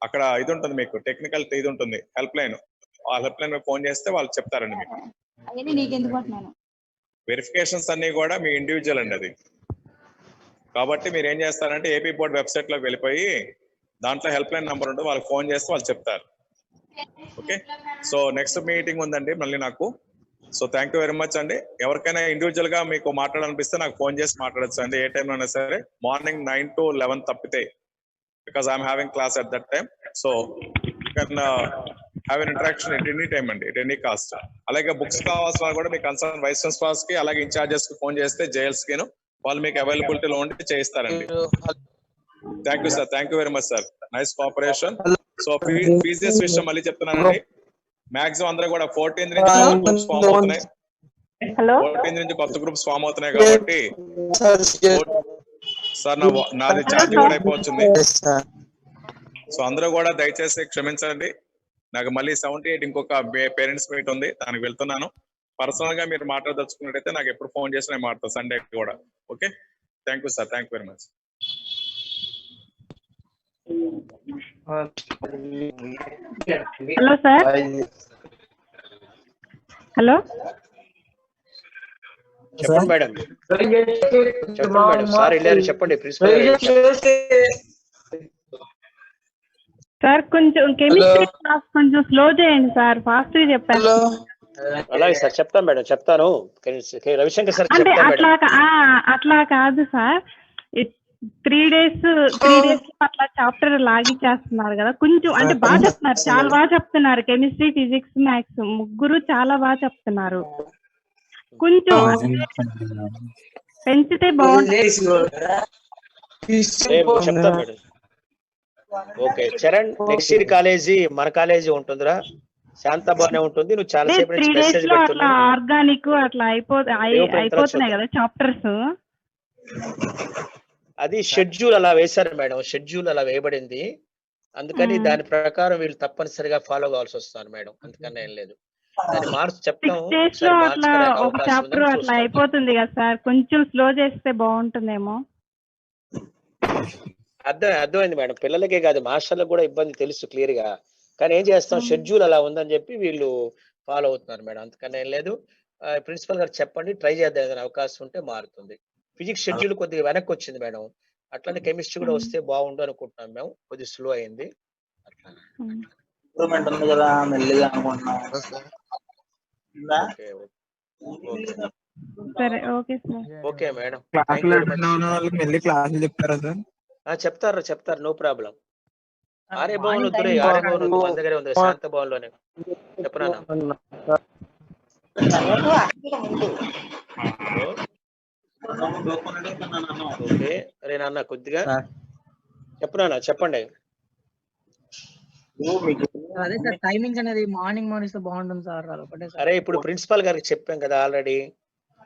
అక్కడ ఇది ఉంటుంది, మీకు టెక్నికల్ ఇది ఉంటుంది, హెల్ప్ లైన్. ఆ హెల్ప్ లైన్ ఫోన్ చేస్తే వాళ్ళు చెప్తారండి మీకు. వెరిఫికేషన్స్ అన్ని కూడా మీ ఇండివిజువల్ అండి అది. కాబట్టి మీరు ఏం చేస్తారంటే ఏపీ బోర్డ్ వెబ్సైట్ లోకి వెళ్ళిపోయి దాంట్లో హెల్ప్ లైన్ నెంబర్ ఉంటుంది, వాళ్ళకి ఫోన్ చేస్తే వాళ్ళు చెప్తారు. ఓకే. సో నెక్స్ట్ మీటింగ్ ఉందండి మళ్ళీ నాకు. So thank you very much అండి. ఎవరికైనా ఇండివిజువల్ గా మీకు మాట్లాడాలనిపిస్తే నాకు ఫోన్ చేసి మాట్లాడచ్చు అండి. ఏ టైంలో అయినా సరే. మార్నింగ్ 9 to 11 తప్పితే, because I'm having class at that time. So you can have an interaction at any time అండి, ఎట్ ఎనీ కాస్ట్. అలాగే బుక్స్ కావాల్సిన కూడా మీ కన్సర్న్ వైస్ ప్రిన్సిపాల్స్ కి అలాగే ఇన్ఛార్జెస్ కి ఫోన్ చేస్తే జేఎల్స్ కి వాళ్ళు మీకు అవైలబిలిటీలో ఉండి చేయిస్తారండి. Thank you sir. Thank you very much sir. Nice cooperation. So fees విషయం మళ్ళీ చెప్తున్నానండి. మాక్సిమం అందరూ కూడా 14th నుంచి గ్రూప్స్ ఫామ్ అవుతున్నాయి. 14th నుంచి కొత్త గ్రూప్స్ ఫామ్ అవుతున్నాయి కాబట్టి సార్ నాది ఛార్జ్ కూడా అయిపోతుంది. సో అందరూ కూడా దయచేసి క్షమించండి. నాకు మళ్ళీ 78 ఇంకొక పేరెంట్స్ మీట్ ఉంది, దానికి వెళ్తున్నాను. పర్సనల్ గా మీరు మాట్లాడదలుచుకున్నట్టయితే నాకు ఎప్పుడు ఫోన్ చేసి నేను మాట్లాడతాను, సండే కూడా. Okay. Thank you sir. Thank you very much. Hello sir. Hello చెప్పండి మేడం. చెప్పండి మేడం. సార్ వెళ్ళారు, చెప్పండి. ప్రిన్సిపల్ సార్ కొంచెం కెమిస్ట్రీ క్లాస్ కొంచెం స్లో చేయండి సార్. ఫాస్ట్ గా చెప్పారు. అలాగే సార్, చెప్తాను మేడం, చెప్తాను. రవిశంకర్ సార్ అంటే అట్లా కాదు సార్. 3 days అట్లా చాప్టర్ లాగిచ్చేస్తున్నారు కదా. కొంచెం అంటే బాగా చెప్తున్నారు, చాలా బాగా చెప్తున్నారు. కెమిస్ట్రీ, ఫిజిక్స్, మ్యాథ్స్ ముగ్గురు చాలా బాగా చెప్తున్నారు. కొంచెం పెంచితే బాగుంటుంది. చెప్తాను madam. Okay Charan, next year college మన కాలేజీ ఉంటుందిరా, శాంతాబానే ఉంటుంది. నువ్వు చాలా సేపు 3 days లో అట్లా ఆర్గానిక్ అట్లా అయిపోతున్నాయి కదా చాప్టర్స్. అది షెడ్యూల్ అలా వేశారు మేడం, షెడ్యూల్ అలా వేయబడింది. అందుకని దాని ప్రకారం వీళ్ళు తప్పనిసరిగా ఫాలో కావాల్సి వస్తారు మేడం. అందుకని ఏం లేదు, దాన్ని మార్చి చెప్తాం. 6 days లో అట్లా ఒక చాప్టర్ అట్లా అయిపోతుంది కదా సార్. కొంచెం స్లో చేస్తే బాగుంటుందేమో. అర్థమైంది మేడం. పిల్లలకే కాదు మాస్టర్లకు కూడా ఇబ్బంది తెలుసు క్లియర్ గా. కానీ ఏం చేస్తాం, షెడ్యూల్ అలా ఉందని చెప్పి వీళ్ళు ఫాలో అవుతున్నారు మేడం. అందుకని ఏం లేదు, ప్రిన్సిపల్ గారు చెప్పండి, ట్రై చేద్దాం. ఏదైనా అవకాశం ఉంటే మారుతుంది. ఫిజిక్స్ షెడ్యూల్ కొద్దిగా వెనక్కి వచ్చింది మేడం. అట్లనే కెమిస్ట్రీ కూడా వస్తే బాగుండు అనుకుంటున్నాం మేము, కొద్దిగా స్లో అయింది అట్లా. ఇంప్రూవ్మెంట్ ఉంది కదా మెల్లిగా అనుకుంటున్నాం. ఓకే ఓకే సరే ఓకే సార్. ఓకే మేడం, క్లాసులు thank you very attend much. అవ్వని వాళ్ళకి మళ్ళీ క్లాసులు చెప్తారా సార్? చెప్తారు నో ప్రాబ్లం. ఆర్య భవన్ వద్దురే, ఆర్య భవన్ వద్దు, మన దగ్గరే ఉంది శాంత భవన్ లోనే. చెప్పనా ఓకే అరే నాన్న కొద్దిగా చెప్పునా చెప్పండి. అదే సార్ టైమింగ్స్ అనేది మార్నింగ్ ఇస్తే బాగుంటుంది సార్. ఒకటే సార్. అరే ఇప్పుడు ప్రిన్సిపాల్ గారికి చెప్పాం కదా ఆల్రెడీ,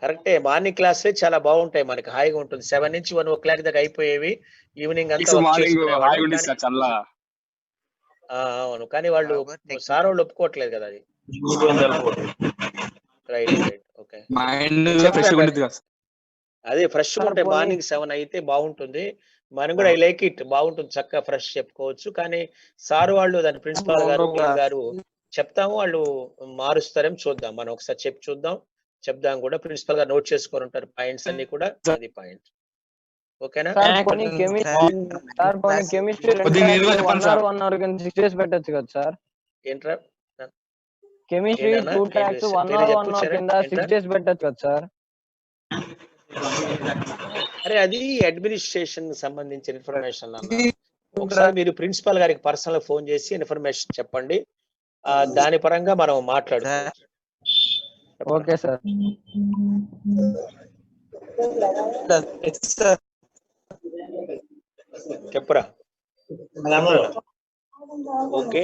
కరెక్టే. మార్నింగ్ క్లాసే చాలా బాగుంటాయి, మనకి హాయిగా ఉంటుంది. 7 నుంచి 1 o'clock దాకా అయిపోయేవి, ఈవినింగ్ అంతా వర్క్ చేసుకునేవాళ్ళు. అవును, కానీ వాళ్ళు సార్ వాళ్ళు ఒప్పుకోవట్లేదు కదా అది. Right right okay. అదే ఫ్రెష్ ఉంటే మార్నింగ్ 7 అయితే బాగుంటుంది. మనం కూడా ఐ లైక్ ఇట్, బాగుంటుంది, చక్కగా ఫ్రెష్ చెప్పుకోవచ్చు. కానీ సార్ వాళ్ళు దాని ప్రిన్సిపాల్ గారు చెప్తాము, వాళ్ళు మారుస్తారేమో చూద్దాం. మనం ఒకసారి చెప్పి చూద్దాం, చెప్దాం కూడా. ప్రిన్సిపల్ గారు నోట్ చేసుకొని ఉంటారు పాయింట్స్ అన్ని కూడా. అది పాయింట్ ఓకేనా? కెమిస్ట్రీ 1 hour కింద 6 days పెట్టచ్చు కదా సార్? ఏంట్రా కెమిస్ట్రీ 2 tracks 1 hour కింద 6 days పెట్టచ్చు కదా సార్? అరే అది అడ్మినిస్ట్రేషన్ సంబంధించిన ఇన్ఫర్మేషన్ అన్న. ఒకసారి మీరు ప్రిన్సిపల్ గారికి పర్సనల్ ఫోన్ చేసి ఇన్ఫర్మేషన్ చెప్పండి, దాని పరంగా మనం మాట్లాడుకోవచ్చు. Okay sir. చెప్పురా. ఓకే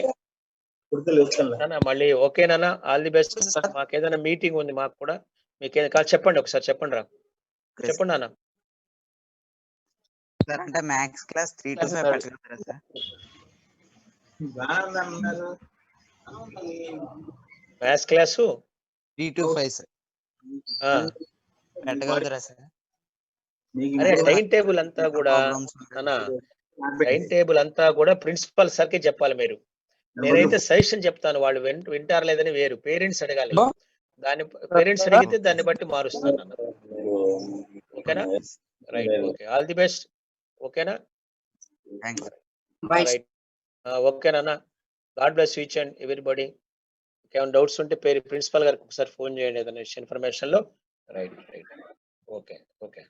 మళ్ళీ ఓకేనా? All the best. మాకు ఏదైనా మీటింగ్ ఉంది మాకు కూడా, మీకు కాదు చెప్పండి, ఒకసారి చెప్పండి రా, చెప్పండి అన్న. సార్ అంటే మ్యాథ్స్ క్లాస్ 3 to 5 పెట్టగలుగుతారా sir? Maths class 3 to 5 sir పెట్టగలుగుతారా సార్? అరే టైం టేబుల్ అంతా కూడా అన్నా, టైం టేబుల్ అంతా కూడా ప్రిన్సిపల్ సార్కే చెప్పాలి మీరు. నేనైతే సజెషన్ చెప్తాను, వాళ్ళు వింటారు లేదని వేరు. పేరెంట్స్ అడగాలి, దాన్ని పేరెంట్స్ అడిగితే దాన్ని బట్టి మారుస్తాను అన్న. ఓకేనా? Right okay, all the best. ఓకేనా? రైట్ ఓకేనా? God bless each and everybody. ఏమైనా డౌట్స్ ఉంటే ప్రిన్సిపల్ గారికి ఒకసారి ఫోన్ చేయండి ఏదైనా ఇన్ఫర్మేషన్ లో. Right right okay okay.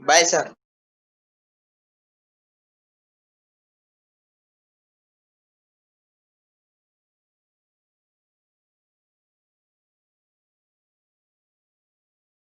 Bye sir.